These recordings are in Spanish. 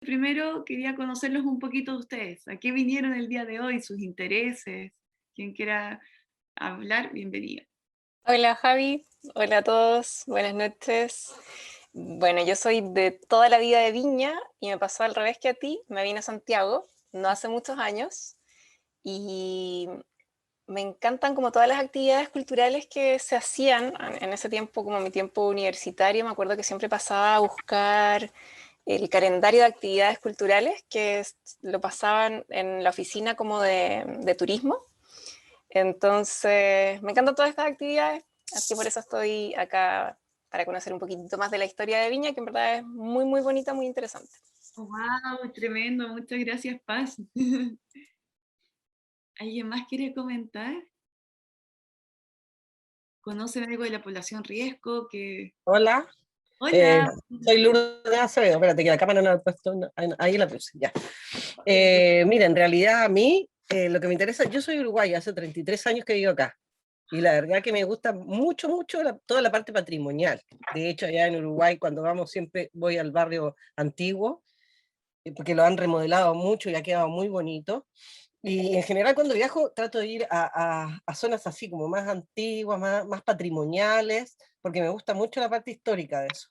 Primero quería conocerlos un poquito de ustedes. ¿A qué vinieron el día de hoy? ¿Sus intereses? Quien quiera hablar, bienvenido. Hola Javi, hola a todos, buenas noches. Bueno, yo soy de toda la vida de Viña y me pasó al revés que a ti, me vine a Santiago no hace muchos años y me encantan como todas las actividades culturales que se hacían en ese tiempo, como mi tiempo universitario. Me acuerdo que siempre pasaba a buscar el calendario de actividades culturales lo pasaban en la oficina como de turismo. Entonces, me encantan todas estas actividades, así por eso estoy acá para conocer un poquitito más de la historia de Viña, que en verdad es muy, muy bonita, muy interesante. ¡Wow! Tremendo, muchas gracias, Paz. ¿Alguien más quiere comentar? ¿Conocen algo de la población riesgo? Hola, eh, Hola. soy Lourdes Acevedo. Espérate que la cámara no la he puesto, ahí la puse, ya. Mira, en realidad a mí lo que me interesa, yo soy uruguaya, hace 33 años que vivo acá, y la verdad que me gusta mucho, mucho toda la parte patrimonial. De hecho, allá en Uruguay, cuando vamos, siempre voy al barrio antiguo, porque lo han remodelado mucho y ha quedado muy bonito. Y en general cuando viajo trato de ir a zonas así como más antiguas, más patrimoniales, porque me gusta mucho la parte histórica de eso.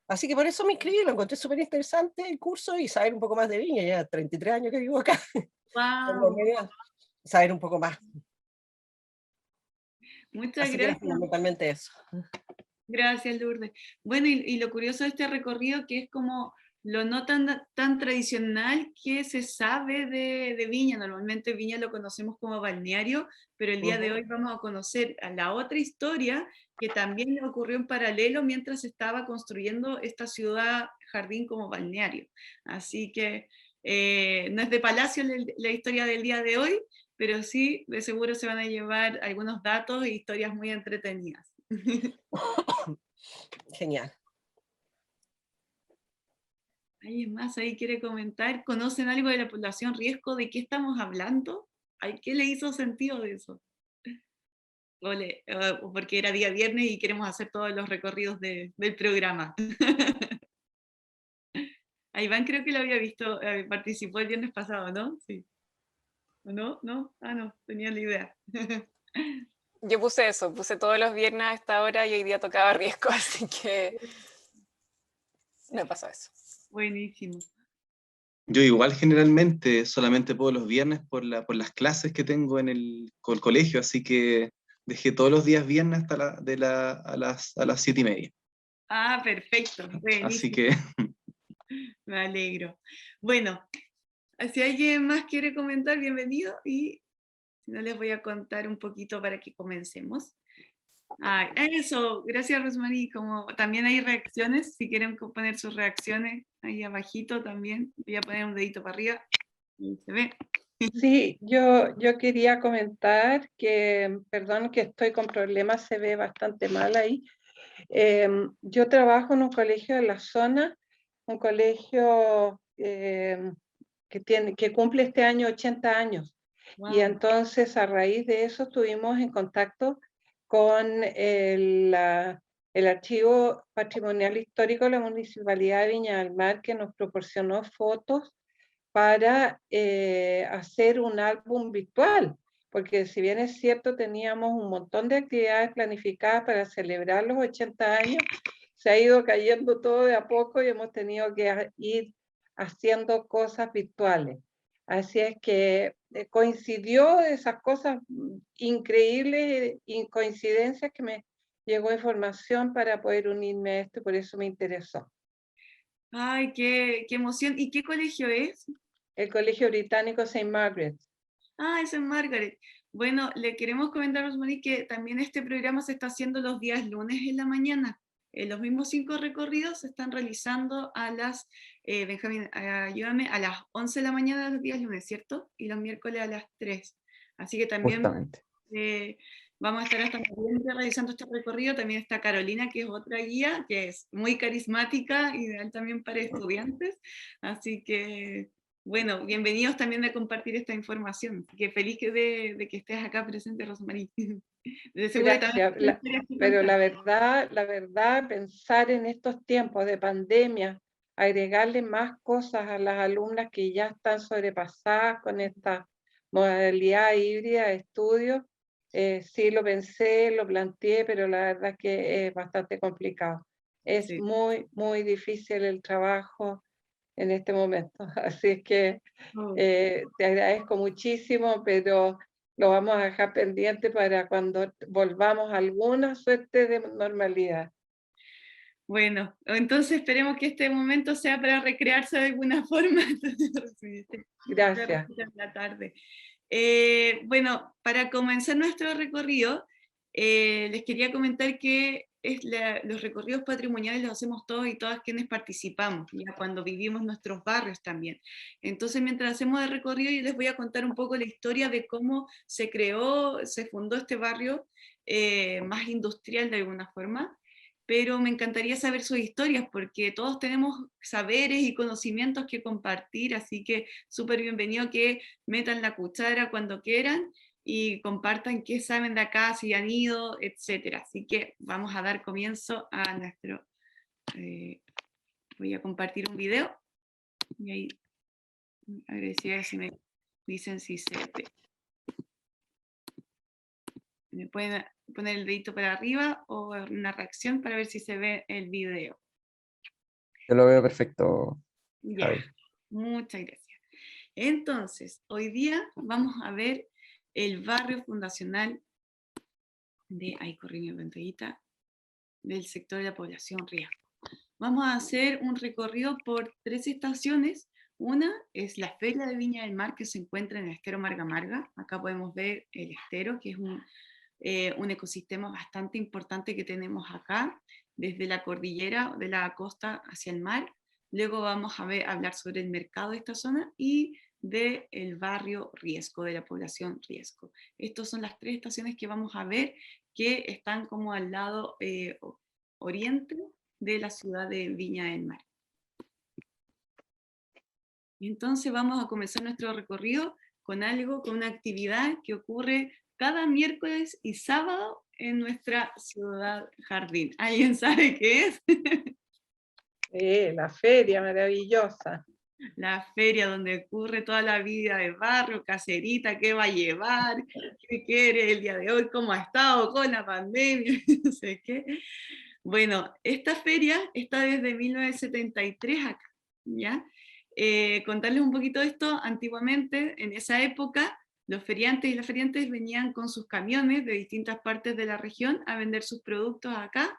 Así que por eso me inscribí, lo encontré súper interesante el curso y saber un poco más de Viña, ya 33 años que vivo acá, por lo ¡Wow! menos saber un poco más. Muchas Así que era gracias. fundamentalmente eso. Gracias, Lourdes. Bueno, y lo curioso de este recorrido que es como lo no tan tradicional que se sabe de Viña. Normalmente Viña lo conocemos como balneario, pero el día de hoy Ujú. vamos a conocer a la otra historia que también le ocurrió en paralelo mientras se estaba construyendo esta ciudad jardín como balneario. Así que no es de palacio la historia del día de hoy, pero sí, de seguro se van a llevar algunos datos e historias muy entretenidas. Genial. ¿Alguien más ahí quiere comentar? ¿Conocen algo de la población riesgo? ¿De qué estamos hablando? ¿Ay, qué le hizo sentido de eso? O porque era día viernes y queremos hacer todos los recorridos del programa. A Iván creo que lo había visto, participó el viernes pasado, ¿no? Sí. ¿O no? ¿No? Ah, no, tenía la idea. Yo puse eso, puse todos los viernes a esta hora y hoy día tocaba riesgo, así que me pasó eso. Buenísimo. Yo igual generalmente solamente puedo los viernes por las clases que tengo en el colegio, así que dejé todos los días viernes hasta a las 7:30. Ah, perfecto. Así Buenísimo. que Me alegro. Bueno, si alguien más quiere comentar, bienvenido. Y si no, les voy a contar un poquito para que comencemos. Ah, eso, gracias Rosmarie. Como también hay reacciones, si quieren poner sus reacciones ahí abajito también, voy a poner un dedito para arriba y se ve. Sí, yo quería comentar que, perdón que estoy con problemas, se ve bastante mal ahí. Yo trabajo en un colegio de la zona, un colegio que cumple este año 80 años. Y Wow. entonces a raíz de eso estuvimos en contacto con el Archivo Patrimonial Histórico de la Municipalidad de Viña del Mar, que nos proporcionó fotos para hacer un álbum virtual, porque si bien es cierto, teníamos un montón de actividades planificadas para celebrar los 80 años, se ha ido cayendo todo de a poco y hemos tenido que ir haciendo cosas virtuales. Así es que coincidió esas cosas increíbles y coincidencias que me llegó información para poder unirme a esto y por eso me interesó. Ay, qué emoción. ¿Y qué colegio es? El Colegio Británico St. Margaret. Ah, es en Margaret. Bueno, le queremos comentar a Rosmarie que también este programa se está haciendo los días lunes en la mañana. Los mismos 5 recorridos se están realizando a las, Benjamín, ayúdame, a las 11 de la mañana de los días lunes, ¿cierto? Y los miércoles a las 3. Así que también Justamente. eh, vamos a estar hasta noviembre realizando este recorrido. También está Carolina, que es otra guía, que es muy carismática, ideal también para estudiantes. Así que bueno, bienvenidos también a compartir esta información. Que feliz de que estés acá presente, Rosmarie. De seguro también Gracias. tienes historias que Pero contar. la verdad, pensar en estos tiempos de pandemia, agregarle más cosas a las alumnas que ya están sobrepasadas con esta modalidad híbrida de estudio. Sí lo pensé, lo planteé, pero la verdad es que es bastante complicado. Es Sí. muy, muy difícil el trabajo en este momento. Así es que Oh. te agradezco muchísimo, pero lo vamos a dejar pendiente para cuando volvamos a alguna suerte de normalidad. Bueno, entonces esperemos que este momento sea para recrearse de alguna forma. Gracias. En la tarde. Bueno, para comenzar nuestro recorrido, les quería comentar que los recorridos patrimoniales los hacemos todos y todas quienes participamos, ya cuando vivimos nuestros barrios también. Entonces, mientras hacemos el recorrido, yo les voy a contar un poco la historia de cómo se creó, se fundó este barrio más industrial de alguna forma, pero me encantaría saber sus historias porque todos tenemos saberes y conocimientos que compartir, así que súper bienvenido que metan la cuchara cuando quieran y compartan qué saben de acá, si han ido, etcétera. Así que vamos a dar comienzo a nuestro... voy a compartir un video y ahí agradecería si me dicen si se ve. Me pueden poner el dedito para arriba o una reacción para ver si se ve el video. Yo lo veo perfecto, Ya, Javi. muchas gracias. Entonces, hoy día vamos a ver el barrio fundacional de, ahí corrí mi pantallita, del sector de la población riesgo. Vamos a hacer un recorrido por 3 estaciones. Una es la Feria de Viña del Mar, que se encuentra en el estero Marga Marga. Acá podemos ver el estero, que es un ecosistema bastante importante que tenemos acá, desde la cordillera de la costa hacia el mar. Luego vamos a hablar sobre el mercado de esta zona y del barrio Riesgo, de la población Riesgo. Estas son las 3 estaciones que vamos a ver que están como al lado oriente de la ciudad de Viña del Mar. Y entonces vamos a comenzar nuestro recorrido con una actividad que ocurre cada miércoles y sábado en nuestra ciudad jardín. ¿Alguien sabe qué es? La feria maravillosa. La feria donde ocurre toda la vida de barrio, caserita, qué va a llevar, qué quiere el día de hoy, cómo ha estado con la pandemia, no sé qué. Bueno, esta feria está desde 1973 acá, ¿ya? Contarles un poquito de esto, antiguamente, en esa época, los feriantes y las feriantes venían con sus camiones de distintas partes de la región a vender sus productos acá,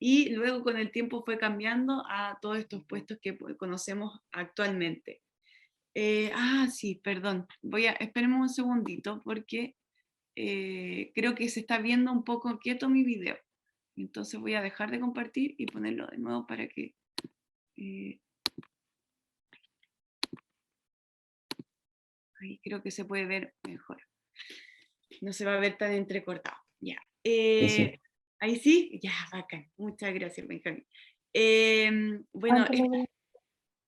y luego con el tiempo fue cambiando a todos estos puestos que conocemos actualmente. Sí, perdón, esperemos un segundito porque creo que se está viendo un poco quieto mi video. Entonces voy a dejar de compartir y ponerlo de nuevo para que... ahí creo que se puede ver mejor. No se va a ver tan entrecortado. Ya. Sí. Ahí sí, ya, bacán. Muchas gracias, Benjamín. Bueno,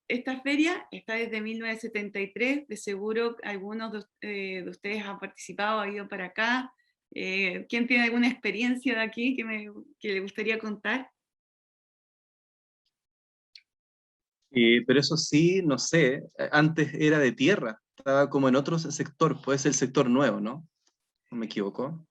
esta feria está desde 1973, de seguro algunos de ustedes han participado, han ido para acá. ¿Quién tiene alguna experiencia de aquí que le gustaría contar? Pero eso sí, no sé, antes era de tierra, estaba como en otro sector, puede ser el sector nuevo, ¿no? ¿No me equivoco?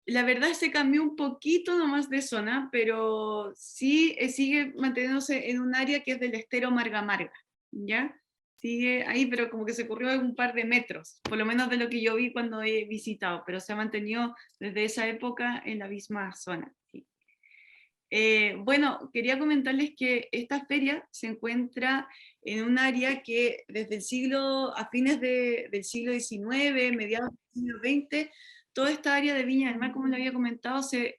La verdad se cambió un poquito nomás de zona, pero sí sigue manteniéndose en un área que es del estero Marga Marga, ¿ya? Sigue ahí, pero como que se corrió un par de metros, por lo menos de lo que yo vi cuando he visitado, pero se ha mantenido desde esa época en la misma zona. Sí. Bueno, quería comentarles que esta feria se encuentra en un área que desde a fines del siglo XIX, mediados del siglo XX, toda esta área de Viña del Mar, como le había comentado, se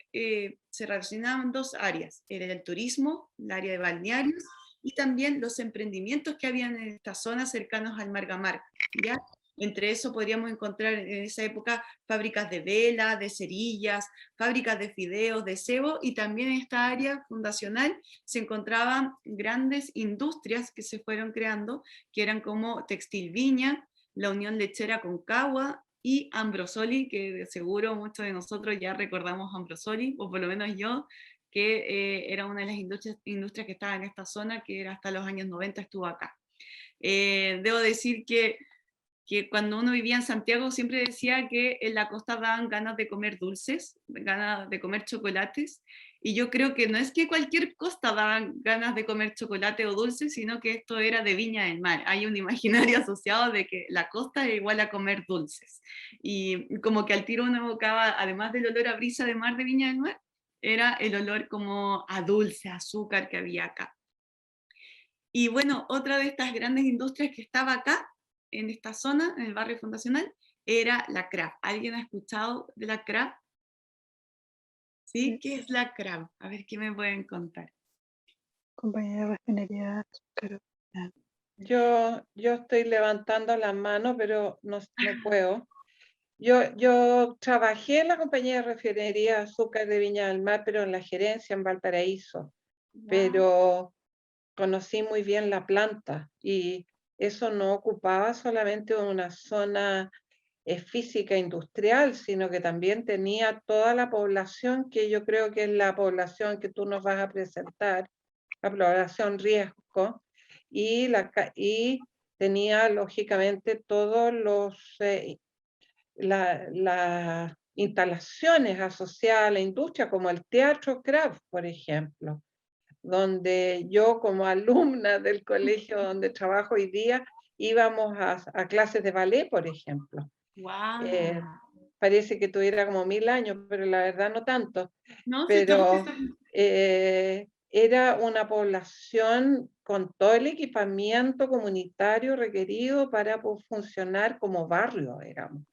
relacionaban en 2 áreas. Era el turismo, el área de balnearios, y también los emprendimientos que habían en estas zonas cercanos al Margamar, ¿ya? Entre eso podríamos encontrar en esa época fábricas de vela, de cerillas, fábricas de fideos, de cebo, y también en esta área fundacional se encontraban grandes industrias que se fueron creando, que eran como Textil Viña, la Unión Lechera Concagua y Ambrosoli, que de seguro muchos de nosotros ya recordamos Ambrosoli, o por lo menos yo, que era una de las industrias que estaba en esta zona, que era hasta los años 90 estuvo acá. Debo decir que cuando uno vivía en Santiago siempre decía que en la costa daban ganas de comer dulces, ganas de comer chocolates, y yo creo que no es que cualquier costa daban ganas de comer chocolate o dulces, sino que esto era de Viña del Mar. Hay un imaginario asociado de que la costa es igual a comer dulces, y como que al tiro uno evocaba, además del olor a brisa de mar de Viña del Mar, era el olor como a dulce, a azúcar que había acá. Y bueno, otra de estas grandes industrias que estaba acá, en esta zona, en el barrio fundacional, era la CRAF. ¿Alguien ha escuchado de la CRAF? ¿Sí? ¿Qué es la CRAF? A ver, ¿qué me pueden contar? Compañía de refinería, azúcar. Yo estoy levantando la mano, pero no puedo. Yo trabajé en la compañía de refinería de azúcar de Viña del Mar, pero en la gerencia en Valparaíso. Pero conocí muy bien la planta y eso no ocupaba solamente una zona física industrial, sino que también tenía toda la población que yo creo que es la población que tú nos vas a presentar, la población riesgo, y tenía lógicamente todos las instalaciones asociadas a la industria, como el Teatro Kraft, por ejemplo, donde yo como alumna del colegio donde trabajo hoy día íbamos a clases de ballet, por ejemplo. Wow. Parece que tuviera como 1000 años, pero la verdad no tanto. No, Pero era una población con todo el equipamiento comunitario requerido para funcionar como barrio, digamos.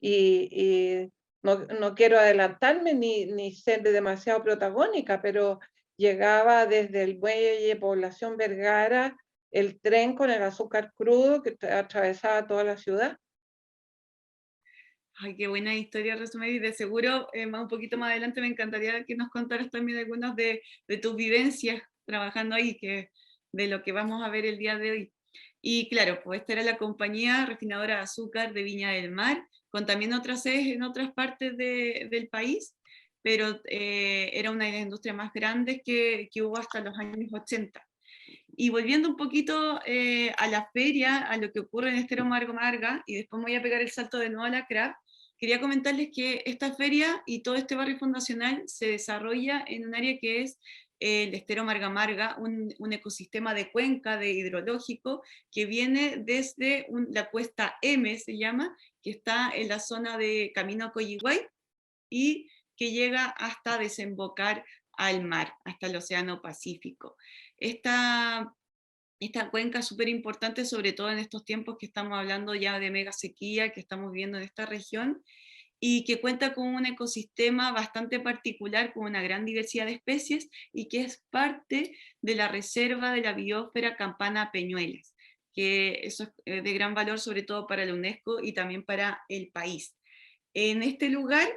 Y no quiero adelantarme ni ser demasiado protagónica, pero llegaba desde el muelle Población Vergara el tren con el azúcar crudo que atravesaba toda la ciudad. Ay, qué buena historia, Rosemary. De seguro, un poquito más adelante me encantaría que nos contaras también algunas de tus vivencias trabajando ahí, de lo que vamos a ver el día de hoy. Y claro, pues esta era la compañía refinadora de azúcar de Viña del Mar, con también otras sedes en otras partes del país, pero era una de las industrias más grandes que hubo hasta los años 80. Y volviendo un poquito a la feria, a lo que ocurre en Estero Marga Marga, y después me voy a pegar el salto de nuevo a la CRAF, quería comentarles que esta feria y todo este barrio fundacional se desarrolla en un área que es el Estero Marga Marga, un ecosistema de cuenca, de hidrológico, que viene desde la cuesta M, se llama, que está en la zona de Camino a Coyihuay, y que llega hasta desembocar al mar, hasta el Océano Pacífico. Esta cuenca es súper importante, sobre todo en estos tiempos que estamos hablando ya de mega sequía que estamos viviendo en esta región, y que cuenta con un ecosistema bastante particular, con una gran diversidad de especies, y que es parte de la reserva de la biosfera Campana Peñuelas, que eso es de gran valor sobre todo para la UNESCO y también para el país. En este lugar,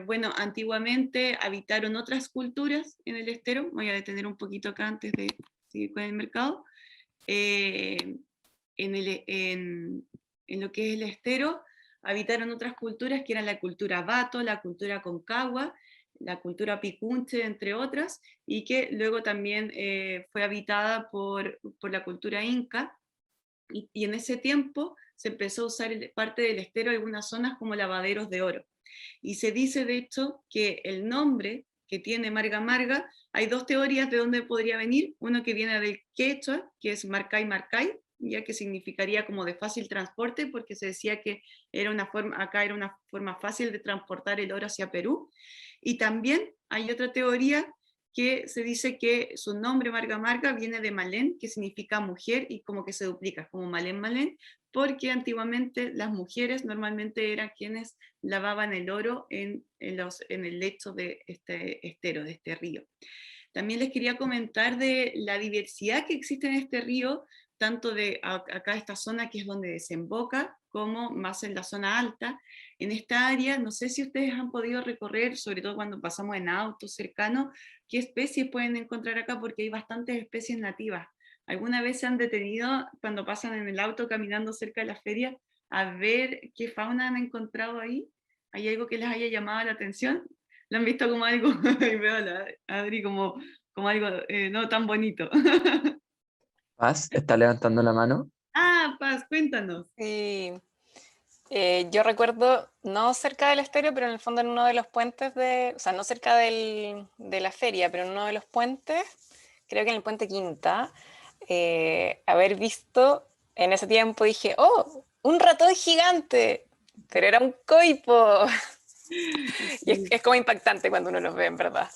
bueno, antiguamente habitaron otras culturas en el estero. Voy a detener un poquito acá antes de seguir con el mercado. En lo que es el estero, habitaron otras culturas que eran la cultura Bato, la cultura Concagua, la cultura Picunche, entre otras, y que luego también fue habitada por la cultura Inca, y en ese tiempo se empezó a usar parte del estero en algunas zonas como lavaderos de oro. Y se dice, de hecho, que el nombre que tiene Marga Marga, hay dos teorías de dónde podría venir. Uno que viene del quechua, que es Marcay Marcay, ya que significaría como de fácil transporte, porque se decía que acá era una forma fácil de transportar el oro hacia Perú. Y también hay otra teoría que se dice que su nombre Marga Marga viene de Malén, que significa mujer, y como que se duplica, como Malén Malén, porque antiguamente las mujeres normalmente eran quienes lavaban el oro en el lecho de este estero, de este río. También les quería comentar de la diversidad que existe en este río, tanto de acá esta zona que es donde desemboca, como más en la zona alta. En esta área, no sé si ustedes han podido recorrer, sobre todo cuando pasamos en auto cercano, qué especies pueden encontrar acá, porque hay bastantes especies nativas. ¿Alguna vez se han detenido cuando pasan en el auto caminando cerca de la feria a ver qué fauna han encontrado ahí? ¿Hay algo que les haya llamado la atención? lo han visto como algo, y veo a la Adri como algo no tan bonito. Paz está levantando la mano. Ah, Paz, cuéntanos. Sí. Yo recuerdo, no cerca del estéreo, pero en el fondo en uno de los puentes o sea, no cerca de la feria, pero en uno de los puentes, creo que en el puente Quinta, haber visto, en ese tiempo dije, ¡oh! ¡Un ratón gigante! Pero era un coipo. Y es como impactante cuando uno los ve, en verdad.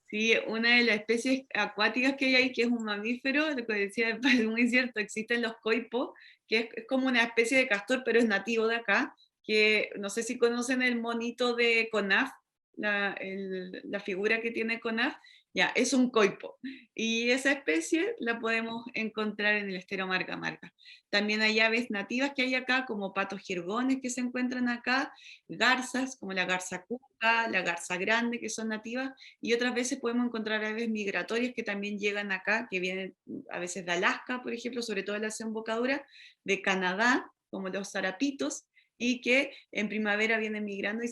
Sí, una de las especies acuáticas que hay ahí, que es un mamífero, lo que decía, me parece muy cierto, existen los coipos, que es como una especie de castor, pero es nativo de acá, que no sé si conocen el monito de CONAF, la figura que tiene CONAF, ya, es un coipo. Y esa especie la podemos encontrar en el estero Marga Marga. También hay aves nativas que hay acá, como patos jirgones que se encuentran acá, garzas, como la garza cuca, la garza grande, que son nativas, y otras veces podemos encontrar aves migratorias que también llegan acá, que vienen a veces de Alaska, por ejemplo, sobre todo en la desembocadura, de Canadá, como los zarapitos, y que en primavera vienen migrando y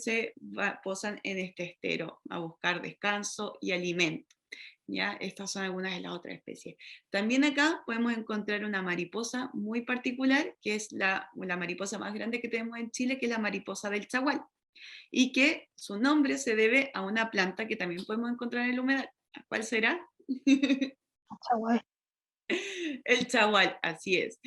posan en este estero a buscar descanso y alimento. ¿Ya? Estas son algunas de las otras especies. También acá podemos encontrar una mariposa muy particular, que es la mariposa más grande que tenemos en Chile, que es la mariposa del chagual, y que su nombre se debe a una planta que también podemos encontrar en el humedal. ¿Cuál será? Chaguay. El chagual, así es.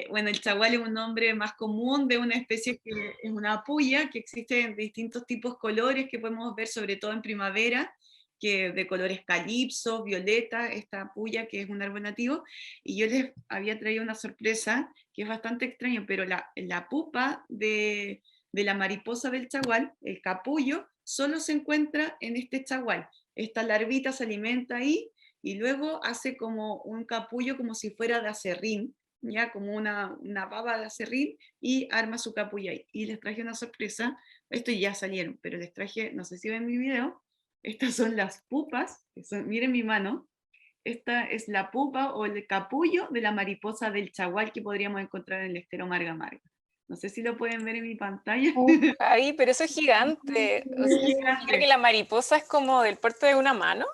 Bueno, el chagual es un nombre más común de una especie que es una puya, que existe en distintos tipos colores que podemos ver sobre todo en primavera, que de colores calipso, violeta, esta puya que es un árbol nativo, y yo les había traído una sorpresa que es bastante extraño, pero la pupa de la mariposa del chagual, el capullo, solo se encuentra en este chagual. Esta larvita se alimenta ahí y luego hace como un capullo como si fuera de acerrín, ya como una baba de acerrín, y arma su capullo ahí. Y les traje una sorpresa, esto ya salieron, pero les traje, no sé si ven mi video, estas son las pupas, miren mi mano, esta es la pupa o el capullo de la mariposa del chagual que podríamos encontrar en el estero Marga Marga. No sé si lo pueden ver en mi pantalla. Ay, pero eso es gigante. O sea, Muy significa que grande. la mariposa es como del porte de una mano.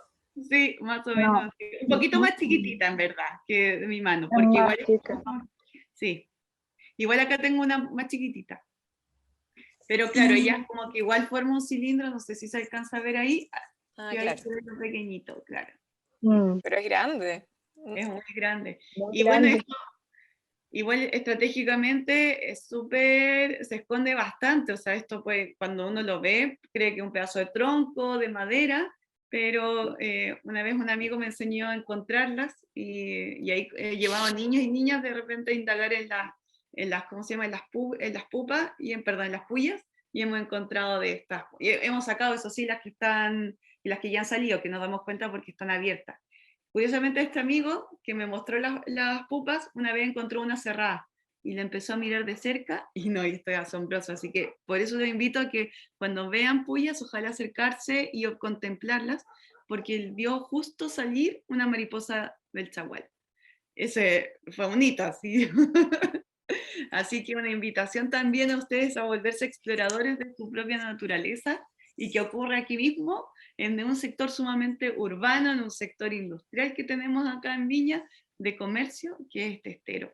Sí, más o No, menos. Sí. Un poquito más chiquitita, en verdad, que de mi mano, es porque más igual, chica. sí, igual acá tengo una más chiquitita. Pero claro, ella es como que igual forma un cilindro, no sé si se alcanza a ver ahí, Ah, que ahí claro. se ve lo pequeñito, claro. Pero es grande. Es muy grande. Muy Y bueno, grande. esto igual estratégicamente es súper, se esconde bastante, o sea, esto pues cuando uno lo ve, cree que es un pedazo de tronco, de madera, pero una vez un amigo me enseñó a encontrarlas y ahí he llevado a niños y niñas de repente a indagar en las ¿cómo se llama? En las pupas, perdón, en las puyas, y hemos encontrado de estas, y hemos sacado, eso sí, las que están, y las que ya han salido, que nos damos cuenta porque están abiertas. Curiosamente, este amigo que me mostró las pupas, una vez encontró una cerrada y la empezó a mirar de cerca y no, y estoy asombroso. Así que por eso los invito a que cuando vean puyas, ojalá acercarse y contemplarlas, porque vio justo salir una mariposa del chagual. Ese fue un hito, así. Así que una invitación también a ustedes a volverse exploradores de su propia naturaleza y que ocurre aquí mismo, en un sector sumamente urbano, en un sector industrial que tenemos acá en Viña, de comercio, que es este estero.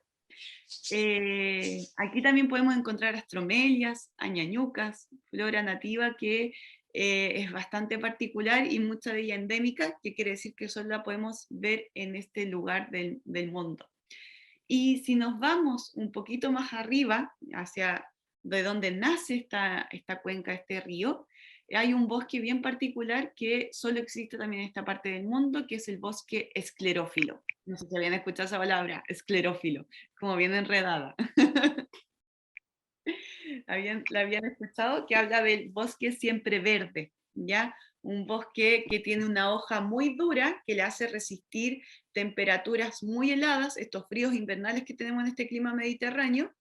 Aquí también podemos encontrar astromelias, añañucas, flora nativa que es bastante particular y mucha de ella endémica, que quiere decir que solo la podemos ver en este lugar del mundo. Y si nos vamos un poquito más arriba, hacia de donde nace esta cuenca, este río, hay un bosque bien particular que solo existe también en esta parte del mundo, que es el bosque esclerófilo. No sé si habían escuchado esa palabra, esclerófilo, como bien enredada. La habían escuchado, que habla del bosque siempre verde, ¿ya? Un bosque que tiene una hoja muy dura que le hace resistir temperaturas muy heladas, estos fríos invernales que tenemos en este clima mediterráneo,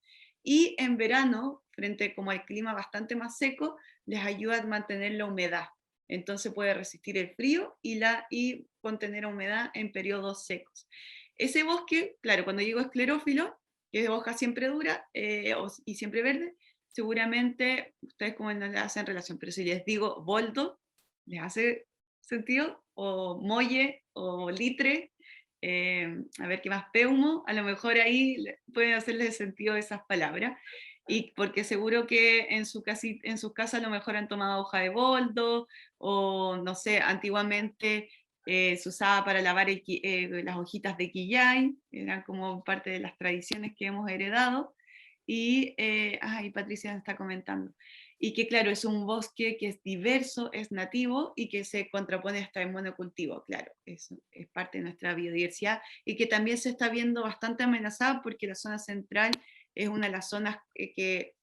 y en verano, frente como al clima bastante más seco, les ayuda a mantener la humedad. Entonces puede resistir el frío y contener humedad en periodos secos. Ese bosque, claro, cuando digo esclerófilo, que es de hoja siempre dura y siempre verde, seguramente ustedes como no le hacen relación, pero si les digo boldo, ¿les hace sentido? O molle, o litre, a ver qué más, peumo, a lo mejor ahí pueden hacerles sentido esas palabras, y porque seguro que en su casa a lo mejor han tomado hoja de boldo, o no sé, antiguamente se usaba para lavar las hojitas de quillay, eran como parte de las tradiciones que hemos heredado, y Patricia está comentando, y que claro, es un bosque que es diverso, es nativo y que se contrapone hasta en monocultivo, claro, eso es parte de nuestra biodiversidad y que también se está viendo bastante amenazada porque la zona central es una de las zonas que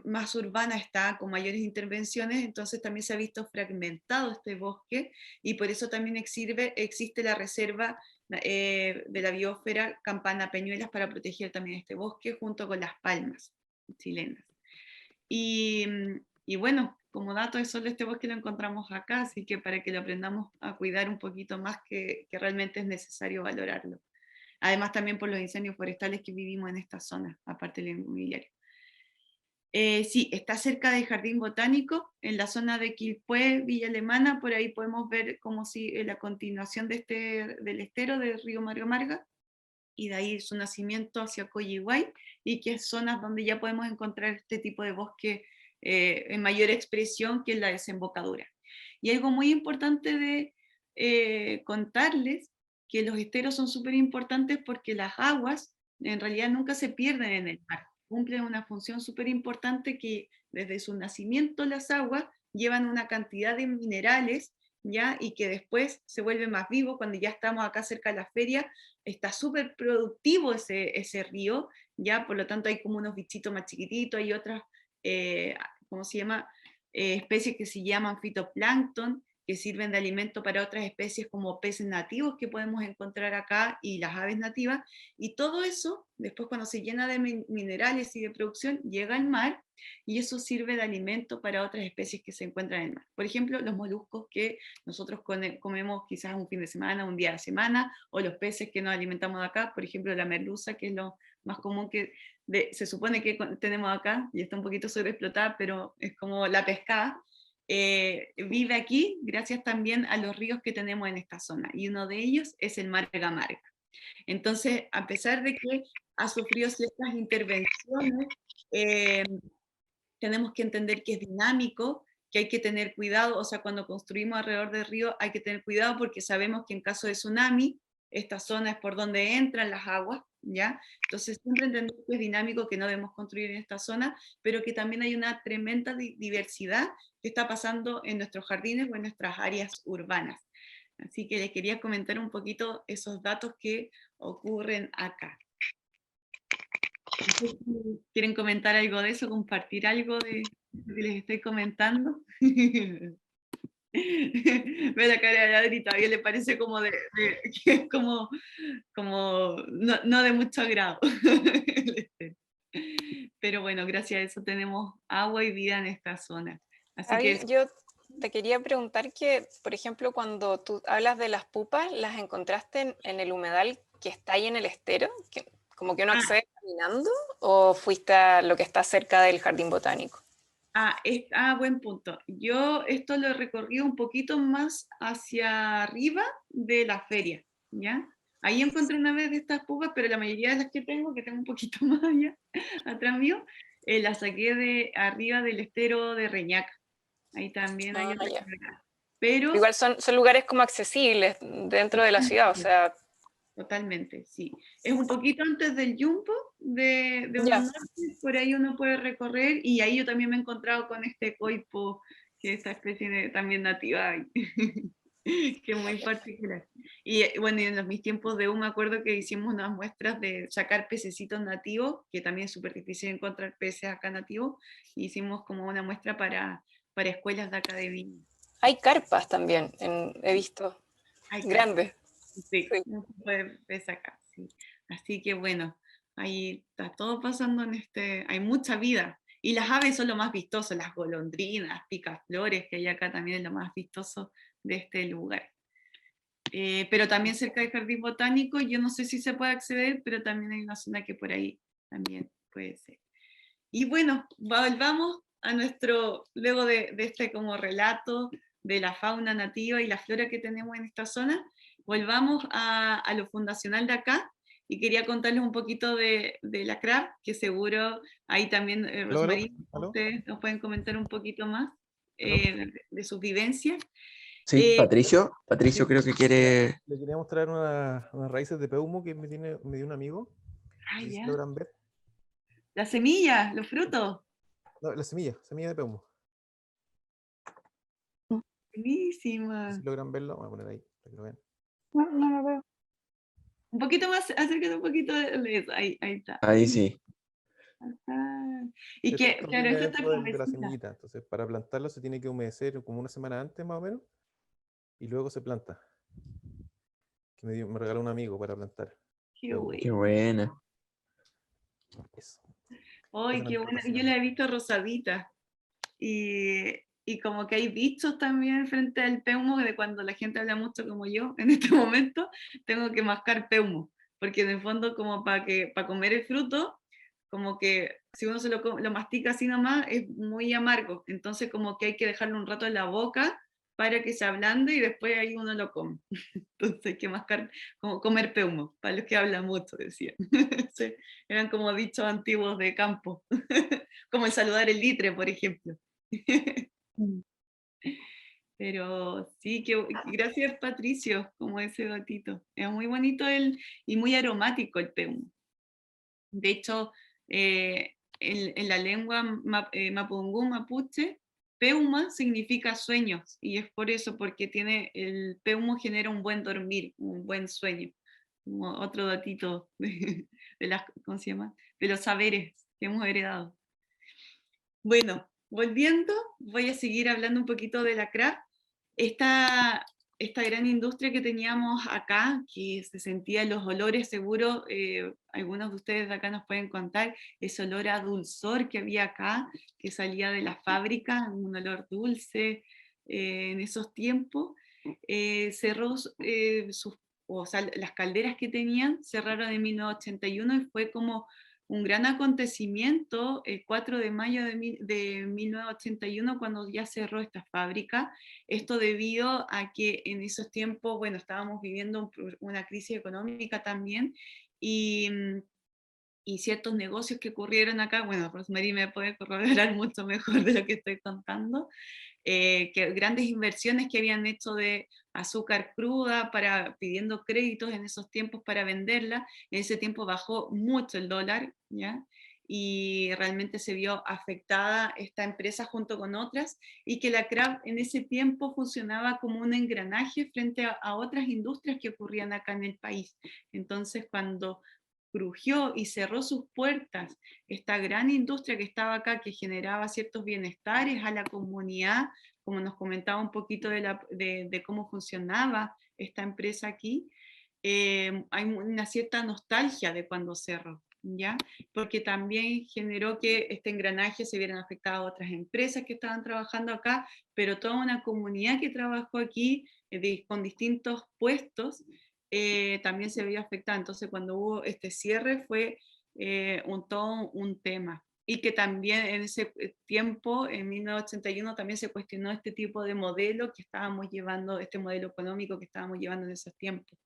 más urbana está, con mayores intervenciones, entonces también se ha visto fragmentado este bosque y por eso también existe la reserva de la biosfera Campana Peñuelas para proteger también este bosque junto con las palmas chilenas. Y, y bueno, como dato de solo este bosque lo encontramos acá, así que para que lo aprendamos a cuidar un poquito más que realmente es necesario valorarlo. Además también por los incendios forestales que vivimos en esta zona, aparte del inmobiliario. Sí, está cerca del Jardín Botánico, en la zona de Quilpué, Villa Alemana, por ahí podemos ver como si la continuación del estero del río Mario Marga, y de ahí su nacimiento hacia Coyihuay, y que es zonas donde ya podemos encontrar este tipo de bosque en mayor expresión que en la desembocadura. Y algo muy importante de contarles, que los esteros son súper importantes porque las aguas en realidad nunca se pierden en el mar, cumplen una función súper importante que desde su nacimiento las aguas llevan una cantidad de minerales, ¿ya? Y que después se vuelve más vivo cuando ya estamos acá cerca de la feria, está súper productivo ese río, ¿ya? Por lo tanto hay como unos bichitos más chiquititos, hay otras, ¿cómo se llama? Especies que se llaman fitoplancton, que sirven de alimento para otras especies como peces nativos que podemos encontrar acá y las aves nativas, y todo eso, después cuando se llena de minerales y de producción, llega al mar, y eso sirve de alimento para otras especies que se encuentran en el mar. Por ejemplo, los moluscos que nosotros comemos quizás un fin de semana, un día a la semana, o los peces que nos alimentamos de acá, por ejemplo la merluza, que es lo más común que se supone que tenemos acá, y está un poquito sobreexplotada, pero es como la pescada, vive aquí gracias también a los ríos que tenemos en esta zona, y uno de ellos es el Marga Marga. Entonces, a pesar de que ha sufrido ciertas intervenciones, tenemos que entender que es dinámico, que hay que tener cuidado, o sea, cuando construimos alrededor del río hay que tener cuidado porque sabemos que en caso de tsunami, esta zona es por donde entran las aguas, ¿ya? Entonces siempre entender que es dinámico, que no debemos construir en esta zona, pero que también hay una tremenda diversidad que está pasando en nuestros jardines o en nuestras áreas urbanas. Así que les quería comentar un poquito esos datos que ocurren acá. ¿Quieren comentar algo de eso? ¿Compartir algo de lo que les estoy comentando? Ve la cara de Adri, todavía le parece como que es como no de mucho agrado. Pero bueno, gracias a eso tenemos agua y vida en esta zona. Así Abby, que yo te quería preguntar que, por ejemplo, cuando tú hablas de las pupas, ¿las encontraste en el humedal que está ahí en el estero? ¿Como que uno accede caminando? ¿O fuiste a lo que está cerca del jardín botánico? Buen punto. Yo esto lo he recorrido un poquito más hacia arriba de la feria, ¿ya? Ahí encontré una vez de estas pupas, pero la mayoría de las que tengo un poquito más allá, atrás mío, las saqué de arriba del estero de Reñaca. Ahí también hay otra. Ya. Pero Igual son lugares como accesibles dentro de la ciudad, o sea, totalmente, sí. Es un poquito antes del Jumbo de ya. Uno Norte, por ahí uno puede recorrer, y ahí yo también me he encontrado con este coipo, que es esta especie también nativa, que es muy particular. Y bueno, y en mis tiempos de U me acuerdo que hicimos unas muestras de sacar pececitos nativos, que también es súper difícil encontrar peces acá nativos, y hicimos como una muestra para escuelas de acá de Viña. Hay carpas también, he visto, Ay, grandes. sí, Sí. no se puede ver acá, sí. Así que bueno, ahí está todo pasando hay mucha vida. Y las aves son lo más vistoso, las golondrinas, picaflores, que hay acá también es lo más vistoso de este lugar. Pero también cerca del Jardín Botánico, yo no sé si se puede acceder, pero también hay una zona que por ahí también puede ser. Y bueno, volvamos a nuestro, luego de este como relato de la fauna nativa y la flora que tenemos en esta zona, volvamos a lo fundacional de acá, y quería contarles un poquito de la CRAP, que seguro ahí también ¿Aló, aló? Rosmarie, ¿Aló? ustedes nos pueden comentar un poquito más ¿Aló? de sus vivencias. Sí, Patricio. Patricio creo que quiere. Le quería mostrar unas raíces de peumo que me dio un amigo. Ah, No sé si ya. logran ver. Las semillas, los frutos. No, la semilla de peumo. No Buenísima. sé si logran verlo. Voy a poner ahí para que lo vean. No lo veo. Un poquito más, acércate un poquito de eso. Ahí está. Ahí sí. Ah, y Esto que, claro, viene esto está dentro de la cabecita. semillita. Entonces, para plantarlo se tiene que humedecer como una semana antes más o menos. Y luego se planta. Que me regaló un amigo para plantar. Qué peumo. Qué bueno. buena. Eso. Ay, Esa es qué la bueno. Yo aportación. la he visto rosadita. Y como que hay bichos también frente al peumo, de cuando la gente habla mucho como yo, en este momento, tengo que mascar peumo. Porque en el fondo, como para comer el fruto, como que si uno se lo mastica así nomás, es muy amargo. Entonces, como que hay que dejarlo un rato en la boca para que se ablande y después ahí uno lo come. Entonces hay que mascar, como comer peumo, para los que hablan mucho, decían. Sí, eran como dichos antiguos de campo, como el saludar el litre, por ejemplo. Mm. Pero sí, que gracias Patricio, como ese gatito. Es muy bonito y muy aromático el peumo. De hecho, en la lengua mapudungún mapuche, peuma significa sueños, y es por eso, porque el peumo genera un buen dormir, un buen sueño. Como otro datito ¿cómo se llama? De los saberes que hemos heredado. Bueno, volviendo, voy a seguir hablando un poquito de la craft. Esta gran industria que teníamos acá, que se sentía los olores, seguro algunos de ustedes de acá nos pueden contar, ese olor a dulzor que había acá, que salía de la fábrica, un olor dulce en esos tiempos. Cerró o sea, las calderas que tenían cerraron en 1981 y fue como un gran acontecimiento el 4 de mayo de 1981 cuando ya cerró esta fábrica. Esto debido a que en esos tiempos, bueno, estábamos viviendo una crisis económica también y, y ciertos negocios que ocurrieron acá, bueno, Rosemary me puede corroborar mucho mejor de lo que estoy contando, que grandes inversiones que habían hecho de azúcar cruda pidiendo créditos en esos tiempos para venderla. En ese tiempo bajó mucho el dólar, ¿ya? Y realmente se vio afectada esta empresa junto con otras, y que la CRAB en ese tiempo funcionaba como un engranaje frente a otras industrias que ocurrían acá en el país. Entonces, cuando crujió y cerró sus puertas esta gran industria que estaba acá, que generaba ciertos bienestares a la comunidad, como nos comentaba un poquito de cómo funcionaba esta empresa aquí, hay una cierta nostalgia de cuando cerró, ¿ya? Porque también generó que este engranaje se vieran afectadas otras empresas que estaban trabajando acá, pero toda una comunidad que trabajó aquí con distintos puestos también se vio afectada. Entonces, cuando hubo este cierre fue todo un tema. Y que también en ese tiempo, en 1981, también se cuestionó este tipo de modelo que estábamos llevando, este modelo económico que estábamos llevando en esos tiempos.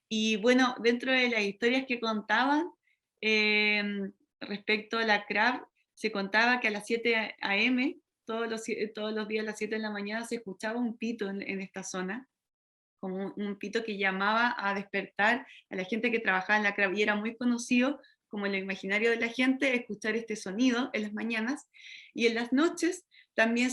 Y bueno, dentro de las historias que contaban respecto a la CRAB, se contaba que a las 7 a.m., todos los días a las 7 de la mañana, se escuchaba un pito en esta zona, como un pito que llamaba a despertar a la gente que trabajaba en la CRAB, y era muy conocido como el imaginario de la gente escuchar este sonido en las mañanas, y en las noches también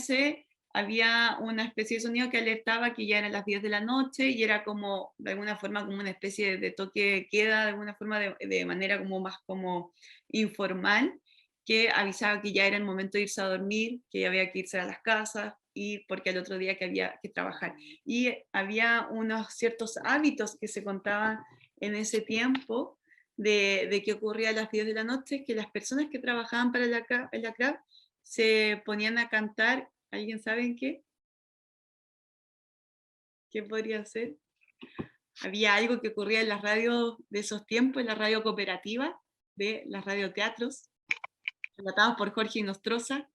había una especie de sonido que alertaba que ya eran las 10 de la noche, y era como, de alguna forma, como una especie de toque de queda, de alguna forma, de manera como más como informal, que avisaba que ya era el momento de irse a dormir, que había que irse a las casas, y porque al otro día que había que trabajar. Y había unos ciertos hábitos que se contaban en ese tiempo de qué ocurría a las 10 de la noche, que las personas que trabajaban para la CRAB se ponían a cantar. ¿Alguien sabe en qué? ¿Qué podría ser? Había algo que ocurría en las radios de esos tiempos, en la radio cooperativa, de las radioteatros. relatados por Jorge Inostroza.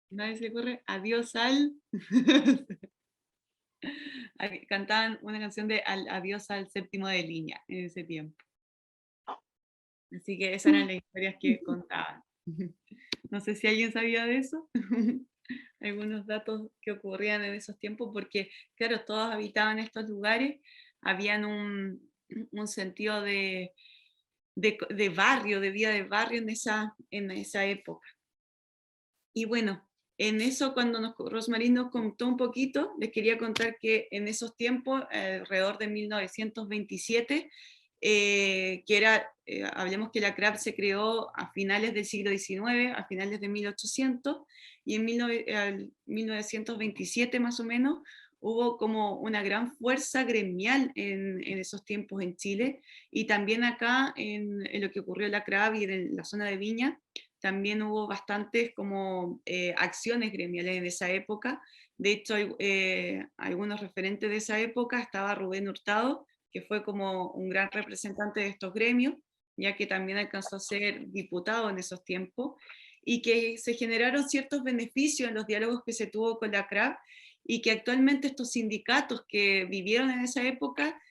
Nadie se le ocurre. Adiós al... Cantaban una canción de Adiós al séptimo de línea en ese tiempo. Así que esas eran las historias que contaban. No sé si alguien sabía de eso. Algunos datos que ocurrían en esos tiempos, porque claro, todos habitaban estos lugares, habían un sentido de barrio, de vida de barrio en esa época. Y bueno, en eso cuando Rosmarie nos contó un poquito, les quería contar que en esos tiempos, alrededor de 1927, que era, hablemos que la CRAP se creó a finales del siglo XIX, a finales de 1800, y en 1927 más o menos, hubo como una gran fuerza gremial en esos tiempos en Chile, y también acá en lo que ocurrió en la CRAP y en la zona de Viña, también hubo bastantes como acciones gremiales en esa época. De hecho, algunos referentes de esa época estaba Rubén Hurtado, que fue como un gran representante de estos gremios, ya que también alcanzó a ser diputado en esos tiempos, y que se generaron ciertos beneficios en los diálogos que se tuvo con la CRAP, y que actualmente estos sindicatos que vivieron en esa época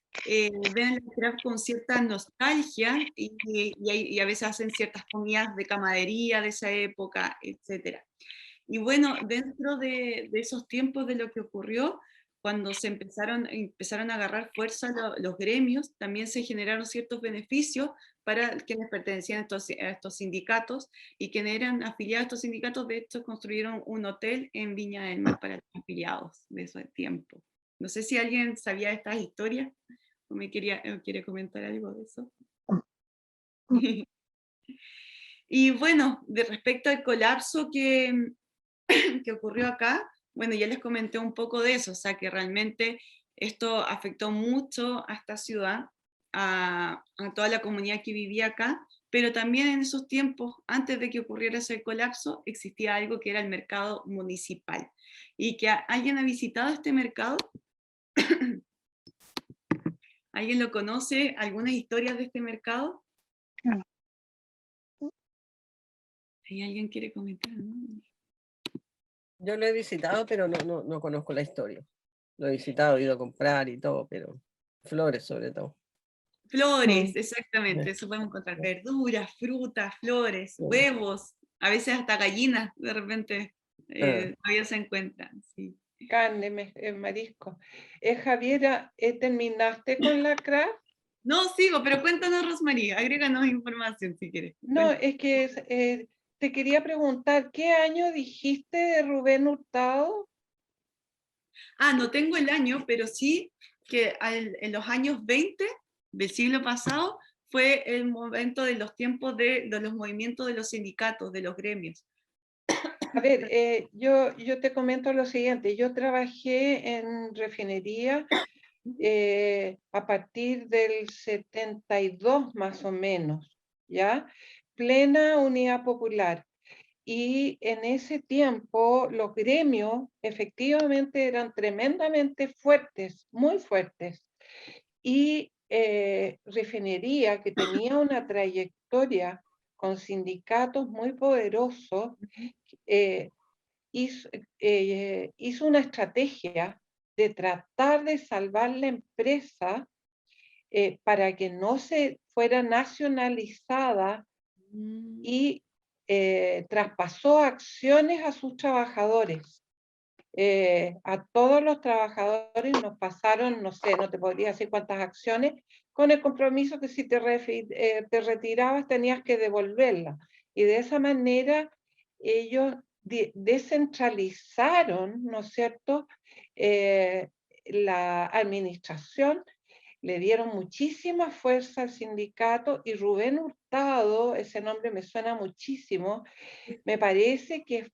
ven la CRAP con cierta nostalgia y a veces hacen ciertas comidas de camaradería de esa época, etc. Y bueno, dentro de esos tiempos de lo que ocurrió, cuando se empezaron a agarrar fuerza los gremios, también se generaron ciertos beneficios para quienes pertenecían a estos sindicatos, y quienes eran afiliados a estos sindicatos, de hecho, construyeron un hotel en Viña del Mar para los afiliados de ese tiempo. No sé si alguien sabía estas historias o quiere comentar algo de eso. Y bueno, de respecto al colapso que ocurrió acá, bueno, ya les comenté un poco de eso, o sea que realmente esto afectó mucho a esta ciudad, a toda la comunidad que vivía acá, pero también en esos tiempos, antes de que ocurriera ese colapso, existía algo que era el mercado municipal. Y que alguien ha visitado este mercado. ¿Alguien lo conoce? ¿Algunas historias de este mercado? No. ¿Hay alguien quiere comentar? ¿No? Yo lo he visitado, pero no conozco la historia. Lo he visitado, he ido a comprar y todo, pero flores sobre todo. Flores, exactamente, eso podemos encontrar. Verduras, frutas, flores, huevos, a veces hasta gallinas, de repente todavía se encuentran. Sí. Carne, marisco. Javiera, ¿terminaste con la CRAP? No, sigo, pero cuéntanos, Rosmarie, agréganos información si quieres. No, Cuéntanos. es que te quería preguntar, ¿qué año dijiste de Rubén Hurtado? No tengo el año, pero sí que en los años 20 del siglo pasado fue el momento de los tiempos de los movimientos de los sindicatos, de los gremios. A ver, yo te comento lo siguiente, yo trabajé en refinería a partir del 72 más o menos, ¿ya? Plena unidad popular. Y en ese tiempo los gremios efectivamente eran tremendamente fuertes, muy fuertes. Y refinería, que tenía una trayectoria con sindicatos muy poderosos, hizo una estrategia de tratar de salvar la empresa para que no se fuera nacionalizada y traspasó acciones a sus trabajadores. A todos los trabajadores nos pasaron, no sé, no te podría decir cuántas acciones, con el compromiso que si te retirabas tenías que devolverla. Y de esa manera ellos descentralizaron, ¿no es cierto?, la administración, le dieron muchísima fuerza al sindicato, y Rubén Hurtado, ese nombre me suena muchísimo, me parece que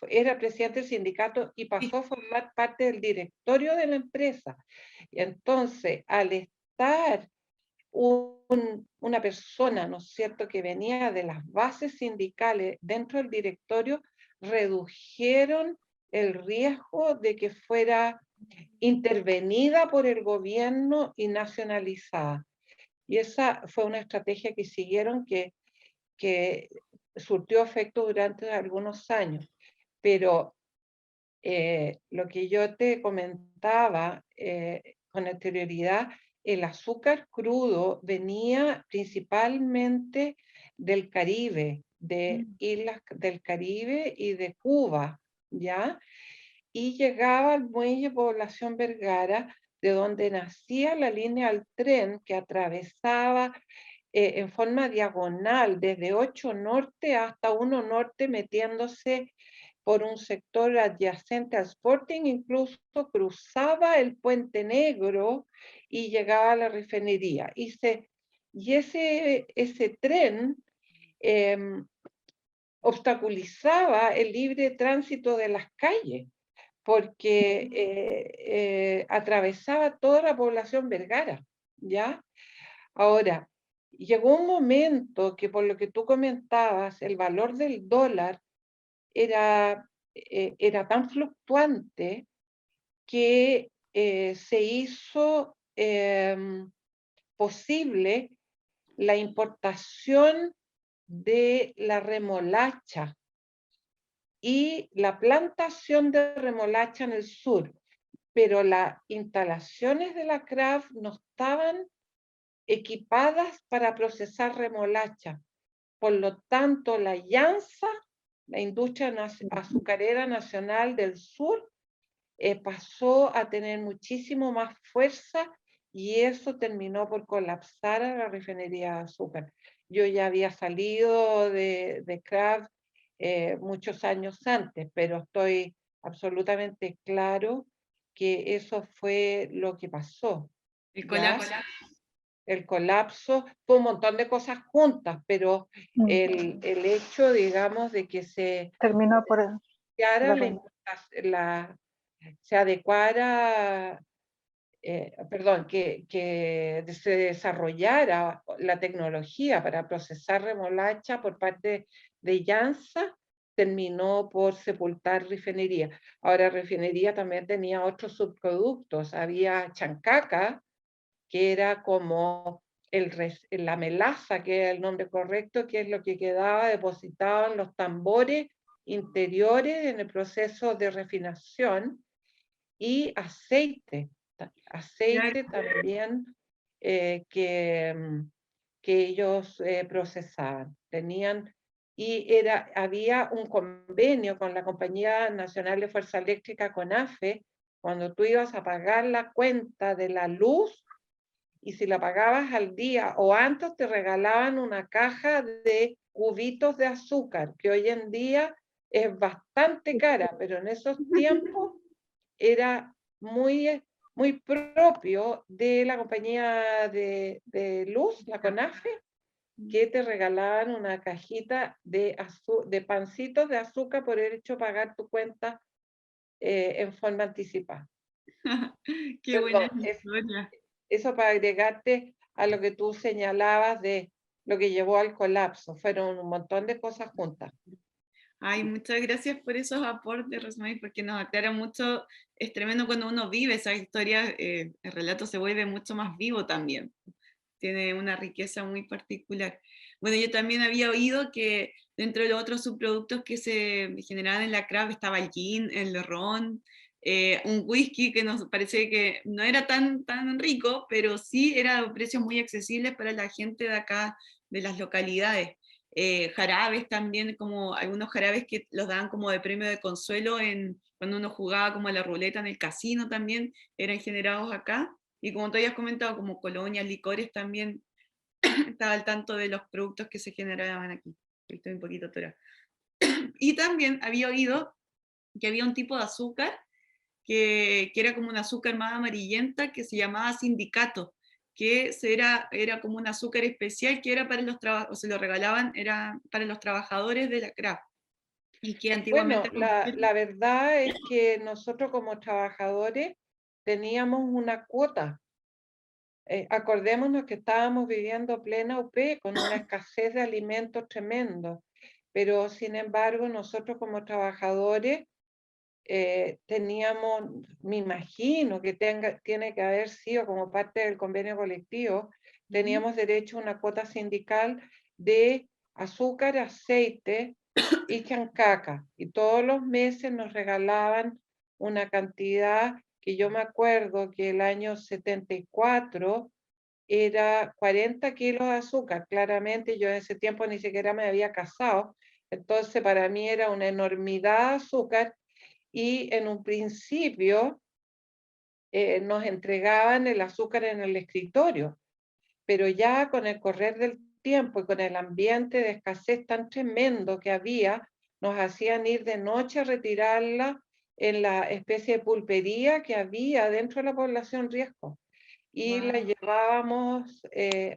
era presidente del sindicato y pasó a formar parte del directorio de la empresa. Y entonces, al estar una persona, ¿no es cierto?, que venía de las bases sindicales dentro del directorio, redujeron el riesgo de que fuera intervenida por el gobierno y nacionalizada. Y esa fue una estrategia que siguieron, que que surtió efecto durante algunos años. Pero lo que yo te comentaba con anterioridad, el azúcar crudo venía principalmente del Caribe, de islas del Caribe y de Cuba, ¿ya? Y llegaba al muelle Población Vergara, de donde nacía la línea del tren que atravesaba en forma diagonal desde 8 Norte hasta 1 Norte, metiéndose por un sector adyacente al Sporting, incluso cruzaba el Puente Negro y llegaba a la refinería. Y ese tren obstaculizaba el libre tránsito de las calles, porque atravesaba toda la población Vergara, ¿ya? Ahora, llegó un momento que, por lo que tú comentabas, el valor del dólar era tan fluctuante que se hizo posible la importación de la remolacha y la plantación de remolacha en el sur, pero las instalaciones de la Kraft no estaban equipadas para procesar remolacha. Por lo tanto, la IANSA, la Industria Azucarera Nacional del Sur, pasó a tener muchísimo más fuerza y eso terminó por colapsar a la refinería de azúcar. Yo ya había salido de Kraft muchos años antes, pero estoy absolutamente claro que eso fue lo que pasó. El ¿ya? colapso. El colapso, fue un montón de cosas juntas, pero el hecho, digamos, de que se Terminó por se adecuara, perdón, que se desarrollara la tecnología para procesar remolacha por parte de Yansa, terminó por sepultar refinería. Ahora, refinería también tenía otros subproductos. Había chancaca, que era como la melaza, que es el nombre correcto, que es lo que quedaba depositado en los tambores interiores en el proceso de refinación, y aceite también que ellos procesaban. Había un convenio con la Compañía Nacional de Fuerza Eléctrica, CONAFE, cuando tú ibas a pagar la cuenta de la luz, y si la pagabas al día o antes te regalaban una caja de cubitos de azúcar, que hoy en día es bastante cara, pero en esos tiempos era muy, muy propio de la compañía de luz, la CONAFE, que te regalaban una cajita de pancitos de azúcar por el hecho de pagar tu cuenta en forma anticipada. Qué buena Perdón, historia. eso para agregarte a lo que tú señalabas de lo que llevó al colapso. Fueron un montón de cosas juntas. Ay, muchas gracias por esos aportes, Rosmarie, porque nos aclara mucho. Es tremendo cuando uno vive esa historia, el relato se vuelve mucho más vivo también. Tiene una riqueza muy particular. Bueno, yo también había oído que dentro de los otros subproductos que se generaban en la Kraft estaba el gin, el ron, un whisky que nos parece que no era tan rico, pero sí era de precios muy accesibles para la gente de acá, de las localidades. Jarabes también, como algunos jarabes que los daban como de premio de consuelo cuando uno jugaba como a la ruleta en el casino también, eran generados acá. Y como tú habías comentado, como colonias, licores también, estaba al tanto de los productos que se generaban aquí. Estoy un poquito atorada. Y también había oído que había un tipo de azúcar que era como un azúcar más amarillenta que se llamaba sindicato, que era como un azúcar especial que era para los trabajadores, o se lo regalaban, era para los trabajadores de la Kraft. Y que antiguamente... Bueno, la verdad es que nosotros como trabajadores teníamos una cuota. Acordémonos que estábamos viviendo plena UP con una escasez de alimentos tremendo, pero sin embargo nosotros como trabajadores teníamos, me imagino que tiene que haber sido como parte del convenio colectivo, teníamos derecho a una cuota sindical de azúcar, aceite y chancaca. Y todos los meses nos regalaban una cantidad que yo me acuerdo que el año 74 era 40 kilos de azúcar. Claramente yo en ese tiempo ni siquiera me había casado, entonces para mí era una enormidad de azúcar y en un principio nos entregaban el azúcar en el escritorio, pero ya con el correr del tiempo y con el ambiente de escasez tan tremendo que había, nos hacían ir de noche a retirarla en la especie de pulpería que había dentro de la población riesgo. Y la llevábamos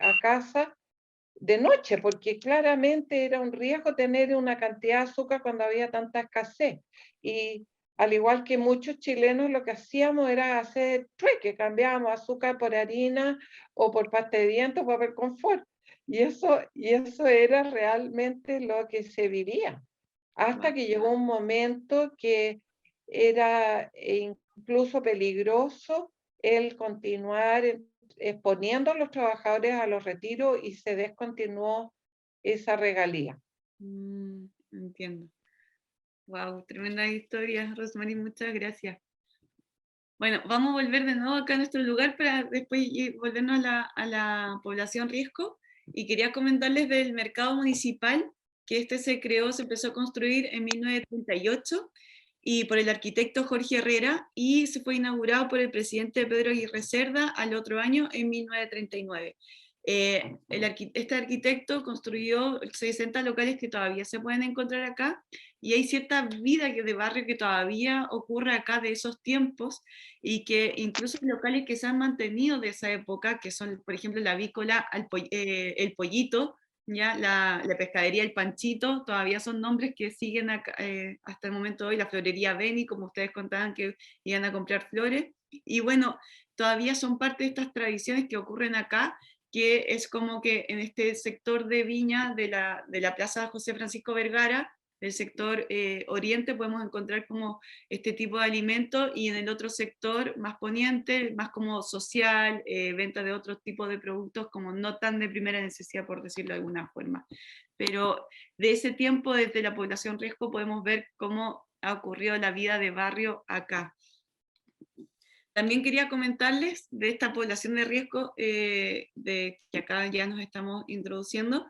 a casa de noche, porque claramente era un riesgo tener una cantidad de azúcar cuando había tanta escasez. Y al igual que muchos chilenos, lo que hacíamos era hacer trueque, cambiábamos azúcar por harina o por pasta de dientes o papel confort. Y eso era realmente lo que se vivía. Hasta que llegó un momento que era incluso peligroso el continuar exponiendo a los trabajadores a los retiros y se descontinuó esa regalía. Entiendo. Wow, tremenda historia, Rosemary, muchas gracias. Bueno, vamos a volver de nuevo acá a nuestro lugar para después volvernos a la población riesgo. Y quería comentarles del mercado municipal, que este se creó, se empezó a construir en 1938 y por el arquitecto Jorge Herrera, y se fue inaugurado por el presidente Pedro Aguirre Cerda al otro año, en 1939. Este arquitecto construyó 60 locales que todavía se pueden encontrar acá, y hay cierta vida de barrio que todavía ocurre acá de esos tiempos, y que incluso hay locales que se han mantenido de esa época, que son, por ejemplo, la avícola, el Pollito, ya la pescadería El Panchito, todavía son nombres que siguen acá, hasta el momento de hoy, la florería Beni, como ustedes contaban que iban a comprar flores, y bueno, todavía son parte de estas tradiciones que ocurren acá, que es como que en este sector de Viña, de la Plaza José Francisco Vergara, del sector oriente, podemos encontrar como este tipo de alimentos, y en el otro sector más poniente, más como social, venta de otros tipos de productos como no tan de primera necesidad, por decirlo de alguna forma. Pero de ese tiempo, desde la población riesgo, podemos ver cómo ha ocurrido la vida de barrio acá. También quería comentarles de esta población de riesgo, que acá ya nos estamos introduciendo,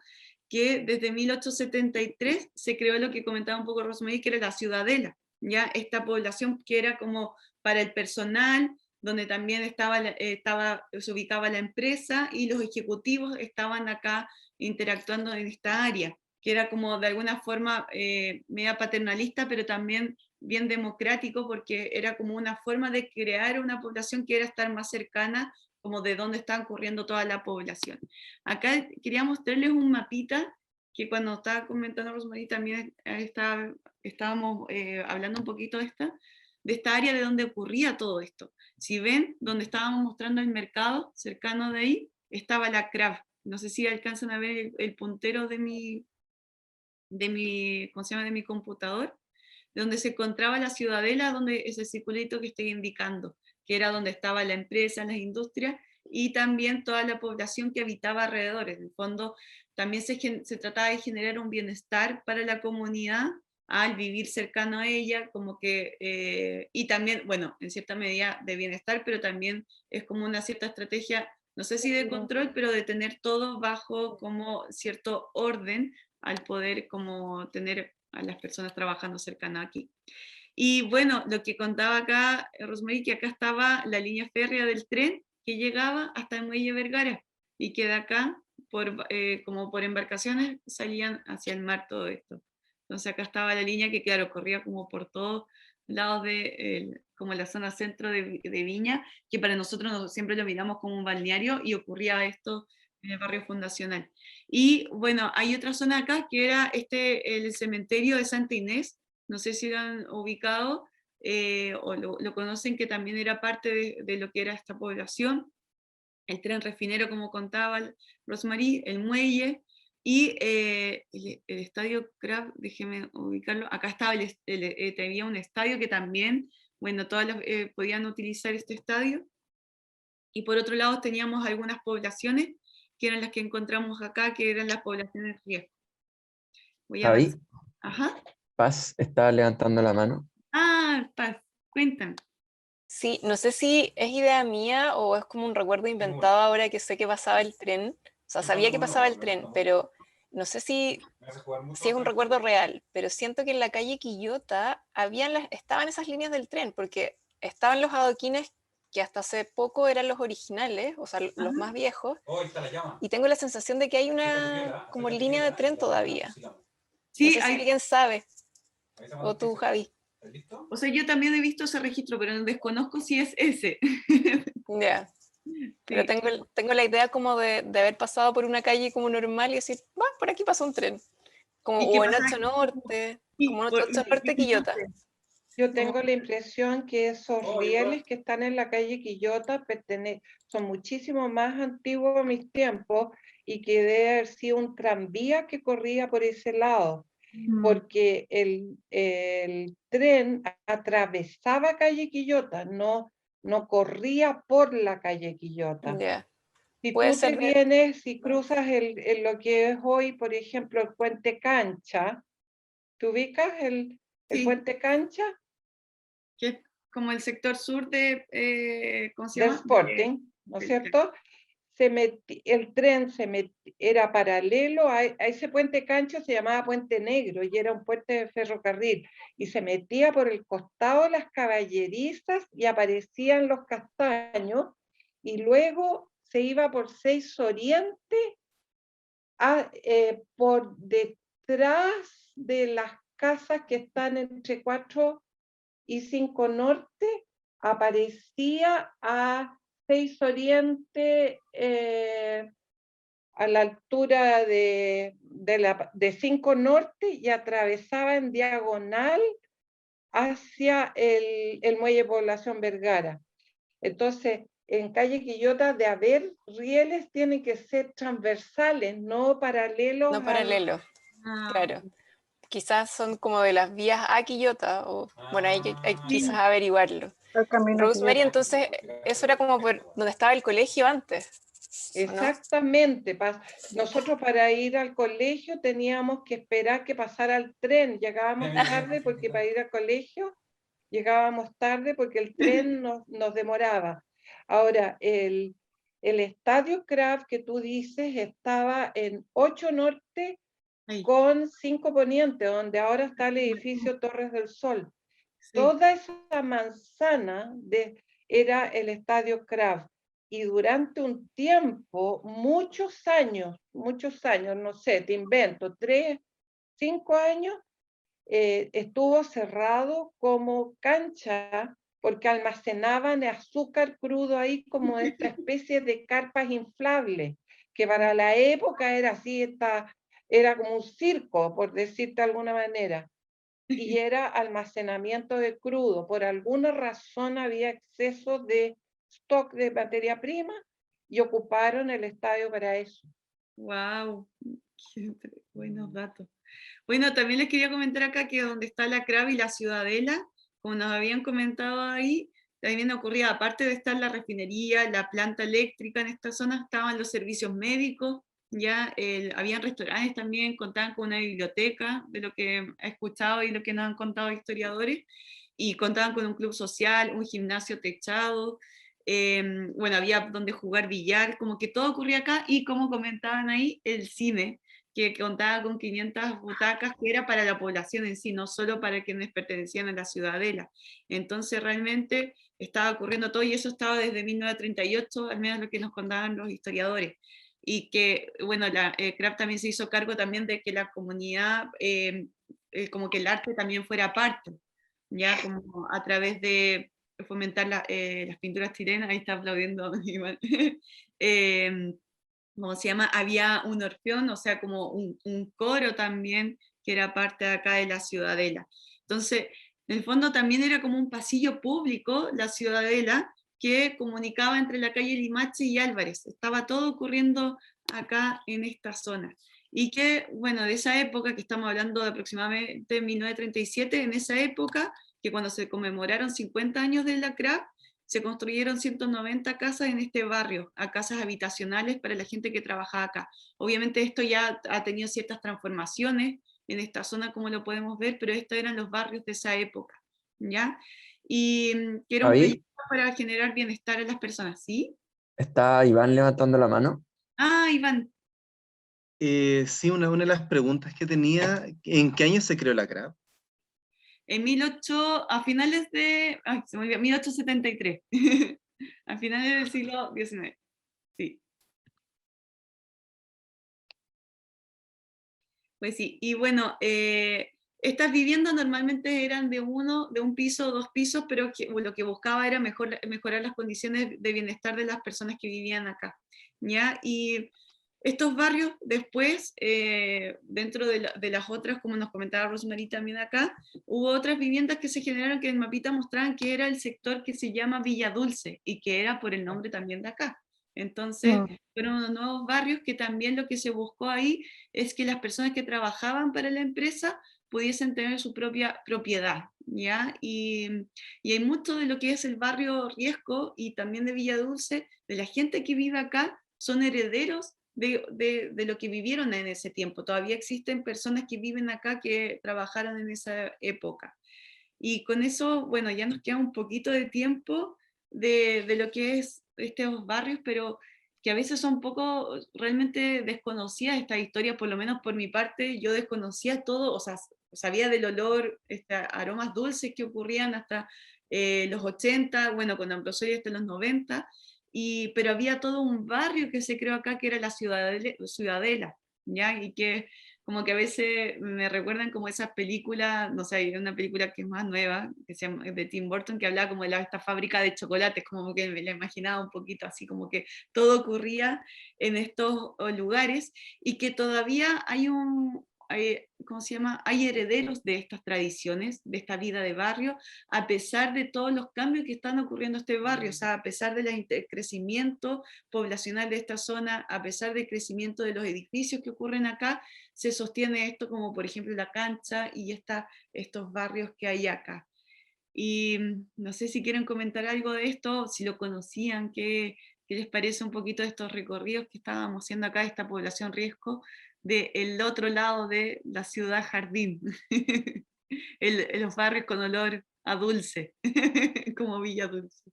que desde 1873 se creó lo que comentaba un poco Rosemary, que era la Ciudadela, ¿ya? Esta población que era como para el personal, donde también se ubicaba la empresa, y los ejecutivos estaban acá interactuando en esta área, que era como de alguna forma media paternalista, pero también bien democrático, porque era como una forma de crear una población que era estar más cercana como de dónde está ocurriendo toda la población. Acá quería mostrarles un mapita que cuando estaba comentando Rosemary también estábamos hablando un poquito de esta área de donde ocurría todo esto. Si ven, donde estábamos mostrando el mercado, cercano de ahí, estaba la CRAV. No sé si alcanzan a ver el puntero de mi, ¿cómo se llama?, de mi computador, donde se encontraba la Ciudadela, donde ese circulito que estoy indicando, que era donde estaba la empresa, las industrias, y también toda la población que habitaba alrededor. En el fondo, también se trataba de generar un bienestar para la comunidad al vivir cercano a ella, como que, y también, bueno, en cierta medida de bienestar, pero también es como una cierta estrategia, no sé si de control, pero de tener todo bajo como cierto orden, al poder como tener a las personas trabajando cercanas aquí. Y bueno, lo que contaba acá Rosemary, que acá estaba la línea férrea del tren que llegaba hasta el muelle Vergara, y que de acá, como por embarcaciones, salían hacia el mar todo esto. Entonces acá estaba la línea que, claro, corría como por todos lados de como la zona centro de Viña, que para nosotros siempre lo miramos como un balneario, y ocurría esto en el barrio fundacional. Y bueno, hay otra zona acá que era el cementerio de Santa Inés, no sé si lo han ubicado o lo conocen, que también era parte de lo que era esta población. El tren refinero, como contaba Rosemary, el muelle, y el estadio CRAV, déjeme ubicarlo, acá estaba había un estadio que también, bueno, todas podían utilizar este estadio. Y por otro lado teníamos algunas poblaciones, que eran las que encontramos acá, que eran las poblaciones riesgo. Voy a Javi, avanzar. Ajá. Paz estaba levantando la mano. Ah, Paz, cuéntame. Sí, no sé si es idea mía o es como un recuerdo inventado ahora que sé que pasaba el tren. O sea, sabía que pasaba el tren, pero no sé si es un recuerdo real. Pero siento que en la calle Quillota estaban esas líneas del tren, porque estaban los adoquines que hasta hace poco eran los originales, o sea, los más viejos. Y tengo la sensación de que hay una como línea de tren todavía. No Sí, sé si alguien sabe, o tú, Javi. o sea, yo también he visto ese registro, pero desconozco si es ese. Ya. Pero Sí. tengo la idea como de haber pasado por una calle como normal y decir, va, por aquí pasa un tren. Como, ¿Y qué o en pasa? 8 Norte, como Sí, en 8 Norte Quillota. Yo como- tengo la impresión que esos rieles que están en la calle Quillota son muchísimo más antiguos a mis tiempos y que debe haber sido un tranvía que corría por ese lado, porque el tren atravesaba calle Quillota, no corría por la calle Quillota. Ya. Si Puede tú te ser vienes, si cruzas lo que es hoy, por ejemplo, el Puente Cancha, ¿te ubicas el Sí, Puente Cancha? que es como el sector sur de, ¿cómo se Del llama? Sporting, ¿no es cierto? El tren era paralelo a ese puente Cancho, se llamaba Puente Negro y era un puente de ferrocarril y se metía por el costado de las caballerizas y aparecían los castaños y luego se iba por 6 Oriente por detrás de las casas que están entre 4 y 5 Norte, aparecía a 6 Oriente, a la altura de 5 Norte y atravesaba en diagonal hacia el muelle Población Vergara. Entonces, en calle Quillota, de haber rieles, tienen que ser transversales, no paralelos no paralelo, Ah, claro. Quizás son como de las vías a Quillota, o bueno, hay quizás averiguarlo. El camino que Rosemary, yo. entonces, eso era como por donde estaba el colegio antes, ¿o no? Exactamente. Nosotros para ir al colegio teníamos que esperar que pasara el tren. Llegábamos tarde porque para ir al colegio llegábamos tarde porque el tren nos demoraba. Ahora, el estadio Kraft que tú dices estaba en 8 Norte ahí, con 5 Poniente, donde ahora está el edificio Torres del Sol. sí. Toda esa manzana era el estadio Kraft. Y durante un tiempo, muchos años, no sé, te invento, 3, 5 años, estuvo cerrado como cancha porque almacenaban azúcar crudo ahí como esta especie de carpas inflables, que para la época era así, era como un circo, por decirte de alguna manera, y era almacenamiento de crudo. Por alguna razón había exceso de stock de materia prima y ocuparon el estadio para eso. Wow, qué buenos datos. Bueno, también les quería comentar acá que donde está la CRAB y la Ciudadela, como nos habían comentado ahí, también ocurría, aparte de estar la refinería, la planta eléctrica en esta zona, estaban los servicios médicos, ya habían restaurantes también, contaban con una biblioteca, de lo que he escuchado y lo que nos han contado historiadores, y contaban con un club social, un gimnasio techado, bueno, había donde jugar billar, como que todo ocurría acá, y como comentaban ahí, el cine, que contaba con 500 butacas, que era para la población en sí, no solo para quienes pertenecían a la ciudadela. Entonces realmente estaba ocurriendo todo y eso estaba desde 1938, al menos lo que nos contaban los historiadores. Y que, bueno, la CRAP también se hizo cargo también de que la comunidad, como que el arte también fuera parte, ya como a través de fomentar las pinturas chilenas, ahí está aplaudiendo igual. ¿Cómo se llama? Había un orfeón, o sea, como un coro también, que era parte de acá de la ciudadela. Entonces, en el fondo también era como un pasillo público, la ciudadela, que comunicaba entre la calle Limache y Álvarez. Estaba todo ocurriendo acá en esta zona. Y que, bueno, de esa época, que estamos hablando de aproximadamente 1937, en esa época, que cuando se conmemoraron 50 años de la CRAP, se construyeron 190 casas en este barrio, a casas habitacionales para la gente que trabajaba acá. Obviamente esto ya ha tenido ciertas transformaciones en esta zona como lo podemos ver, pero estos eran los barrios de esa época, ¿ya? Y que era un Javi, proyecto para generar bienestar a las personas, ¿sí? está Iván levantando la mano. Ah, Iván, Sí, una de las preguntas que tenía, ¿en qué año se creó la CRAP? en a finales de, ay, se me olvidó, 1873, a finales del siglo XIX, sí. Pues sí, y bueno, estas viviendas normalmente eran de un piso o dos pisos, pero lo que buscaba era mejorar las condiciones de bienestar de las personas que vivían acá, ¿ya? Y estos barrios después, dentro de las otras, como nos comentaba Rosemary también acá, hubo otras viviendas que se generaron que en Mapita mostraban que era el sector que se llama Villa Dulce, y que era por el nombre también de acá. Entonces, fueron unos nuevos barrios que también lo que se buscó ahí es que las personas que trabajaban para la empresa pudiesen tener su propia propiedad, ¿ya? Y hay mucho de lo que es el barrio Riesco y también de Villa Dulce, de la gente que vive acá, son herederos de lo que vivieron en ese tiempo. Todavía existen personas que viven acá que trabajaron en esa época. Y con eso, bueno, ya nos queda un poquito de tiempo de lo que es estos barrios, pero que a veces son un poco realmente desconocidas estas historias, por lo menos por mi parte, yo desconocía todo, o sea, sabía del olor, aromas dulces que ocurrían hasta los 80, bueno, con Ambrosoli hasta los 90, pero había todo un barrio que se creó acá que era la Ciudadela, ¿ya? Y que como que a veces me recuerdan como esas películas, no sé, hay una película que es más nueva, que se llama, de Tim Burton, que hablaba como de esta fábrica de chocolates, como que me la imaginaba un poquito así, como que todo ocurría en estos lugares, y que todavía ¿cómo se llama? Hay herederos de estas tradiciones, de esta vida de barrio, a pesar de todos los cambios que están ocurriendo en este barrio, o sea, a pesar del crecimiento poblacional de esta zona, a pesar del crecimiento de los edificios que ocurren acá, se sostiene esto como por ejemplo la cancha y estos barrios que hay acá. Y no sé si quieren comentar algo de esto, si lo conocían, qué les parece un poquito de estos recorridos que estábamos haciendo acá, esta población Riesco, del otro lado de la ciudad jardín, los barrios con olor a dulce, como Villa Dulce.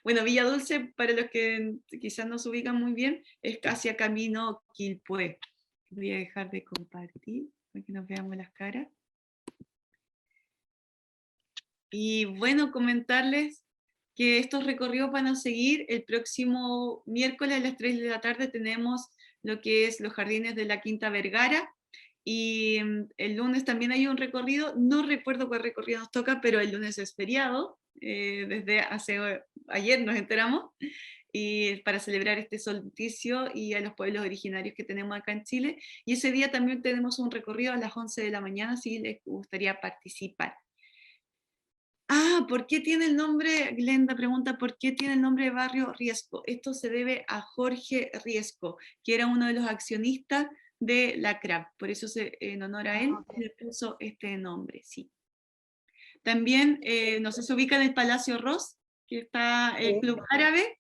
Bueno, Villa Dulce, para los que quizás no se ubican muy bien, es hacia camino Quilpué. Voy a dejar de compartir para que nos veamos las caras. Y bueno, comentarles que estos recorridos van a seguir el próximo miércoles a las 3 de la tarde. Tenemos lo que es los jardines de la Quinta Vergara, y el lunes también hay un recorrido, no recuerdo cuál recorrido nos toca, pero el lunes es feriado, desde ayer nos enteramos, y para celebrar este solsticio y a los pueblos originarios que tenemos acá en Chile. Y ese día también tenemos un recorrido a las 11 de la mañana si les gustaría participar. Ah, ¿por qué tiene el nombre? Glenda pregunta, ¿por qué tiene el nombre de Barrio Riesco? Esto se debe a Jorge Riesco, que era uno de los accionistas de la CRAP, por eso en honor a él le puso este nombre, sí. También, no sé, se ubica en el Palacio Ross, que está el Club Árabe.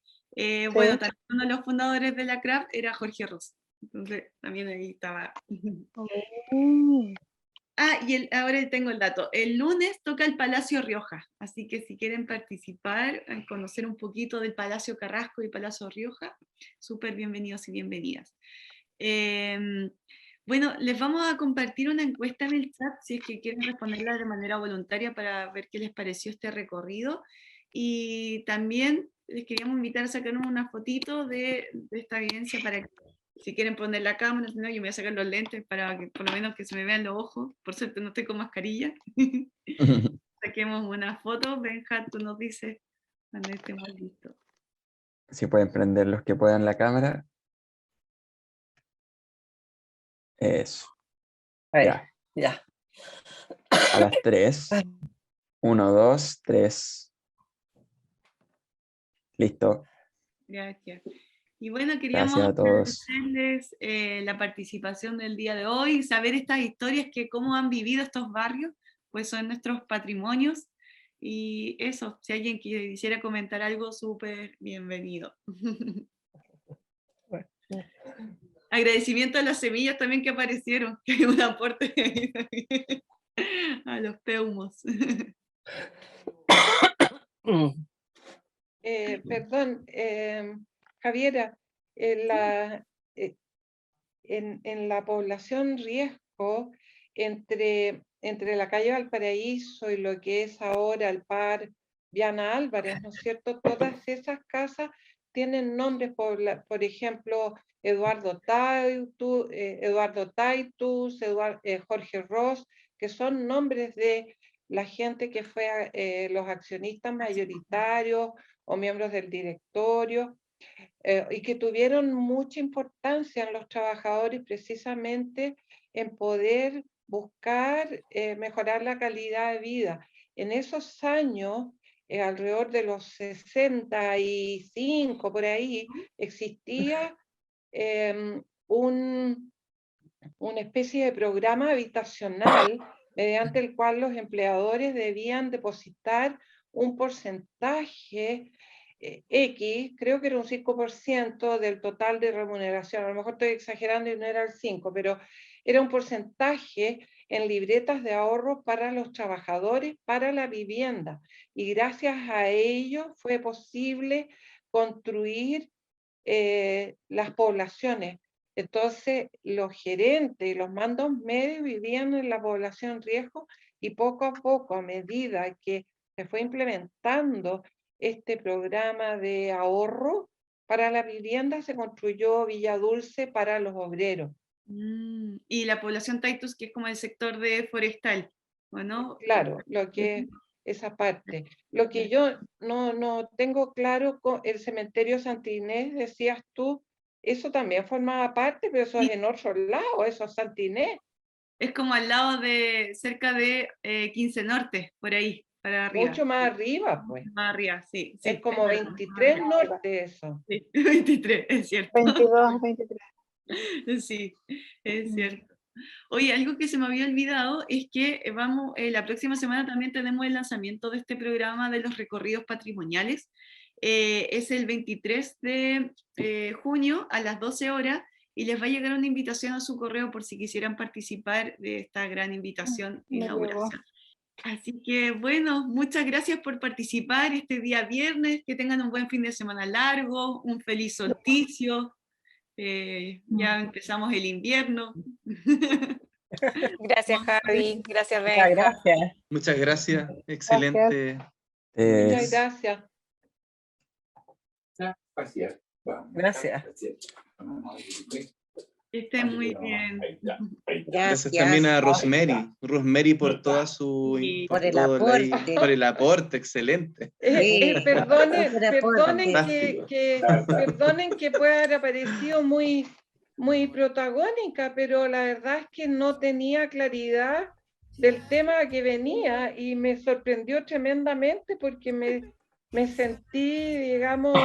Bueno, también uno de los fundadores de la CRAP era Jorge Ross, entonces también ahí estaba. Ah, y ahora tengo el dato. El lunes toca el Palacio Rioja, así que si quieren participar, conocer un poquito del Palacio Carrasco y Palacio Rioja, súper bienvenidos y bienvenidas. Bueno, les vamos a compartir una encuesta en el chat, si es que quieren responderla de manera voluntaria para ver qué les pareció este recorrido. Y también les queríamos invitar a sacarnos una fotito de esta evidencia para que, si quieren poner la cámara, si no, yo me voy a sacar los lentes para que por lo menos que se me vean los ojos. Por suerte no estoy con mascarilla. Saquemos una foto. Benja, tú nos dices cuando estemos listos. Si pueden prender los que puedan la cámara. Eso. Ahí, Ya. ya. A las 3. 1, 2, 3. Listo. Gracias. Y bueno, queríamos Gracias a todos. agradecerles la participación del día de hoy y saber estas historias, que cómo han vivido estos barrios, pues son nuestros patrimonios. Y eso, si alguien quisiera comentar algo, súper bienvenido. Agradecimiento a las semillas también que aparecieron, que hay un aporte ahí también, a los peumos. Perdón, Javiera, en la población riesgo, entre la calle Valparaíso y lo que es ahora el par Viana Álvarez, ¿no es cierto? Todas esas casas tienen nombres, por ejemplo, Eduardo Taitus, Jorge Ross, que son nombres de la gente que fue los accionistas mayoritarios o miembros del directorio, y que tuvieron mucha importancia en los trabajadores precisamente en poder buscar mejorar la calidad de vida. En esos años, alrededor de los 65, por ahí, existía una especie de programa habitacional mediante el cual los empleadores debían depositar un porcentaje X, creo que era un 5% del total de remuneración, a lo mejor estoy exagerando y no era el 5, pero era un porcentaje en libretas de ahorro para los trabajadores, para la vivienda, y gracias a ello fue posible construir las poblaciones. Entonces, los gerentes y los mandos medios vivían en la población riesgo, y poco a poco, a medida que se fue implementando este programa de ahorro para la vivienda, se construyó Villa Dulce para los obreros. Y la población Taitus, que es como el sector de forestal, ¿o no? Claro, lo que esa parte. Lo que yo no tengo claro, con el cementerio Santa Inés, decías tú, eso también formaba parte, pero eso es en otro lado, eso es Santa Inés. Es como al lado de, cerca de 15 Norte, por ahí, para arriba. Mucho más arriba, pues. Más arriba, sí. Es como 23 norte eso. Sí, 23, es cierto. 22, 23. Sí, es cierto. Oye, algo que se me había olvidado es que vamos, la próxima semana también tenemos el lanzamiento de este programa de los recorridos patrimoniales. Es el 23 de junio a las 12 horas y les va a llegar una invitación a su correo por si quisieran participar de esta gran invitación de Me llegó. inauguración. Así que bueno, muchas gracias por participar este día viernes, que tengan un buen fin de semana largo, un feliz solsticio. Ya empezamos el invierno. Gracias, Javi. Gracias, Muchas Benja. gracias. Muchas gracias. Excelente. Muchas gracias. Gracias. Que estén muy bien. Gracias también a Rosemary por toda su Sí. Por el todo aporte. por el aporte, excelente. Perdonen Fantástico. perdonen que pueda haber aparecido muy protagónica, pero la verdad es que no tenía claridad del tema que venía y me sorprendió tremendamente porque me sentí, digamos,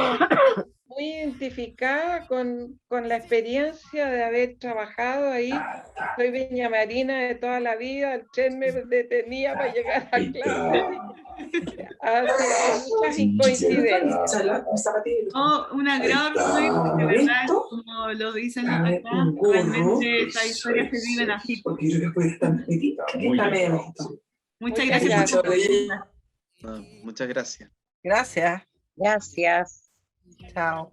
muy identificada con la experiencia de haber trabajado ahí. Soy viñamarina de toda la vida, el tren me detenía para llegar a clase. Así, muchas coincidencias. Oh, un agrado, de verdad, como lo dicen acá, realmente estas historias se viven así. Muchas gracias. Muchas gracias. Gracias. Gracias. Chao.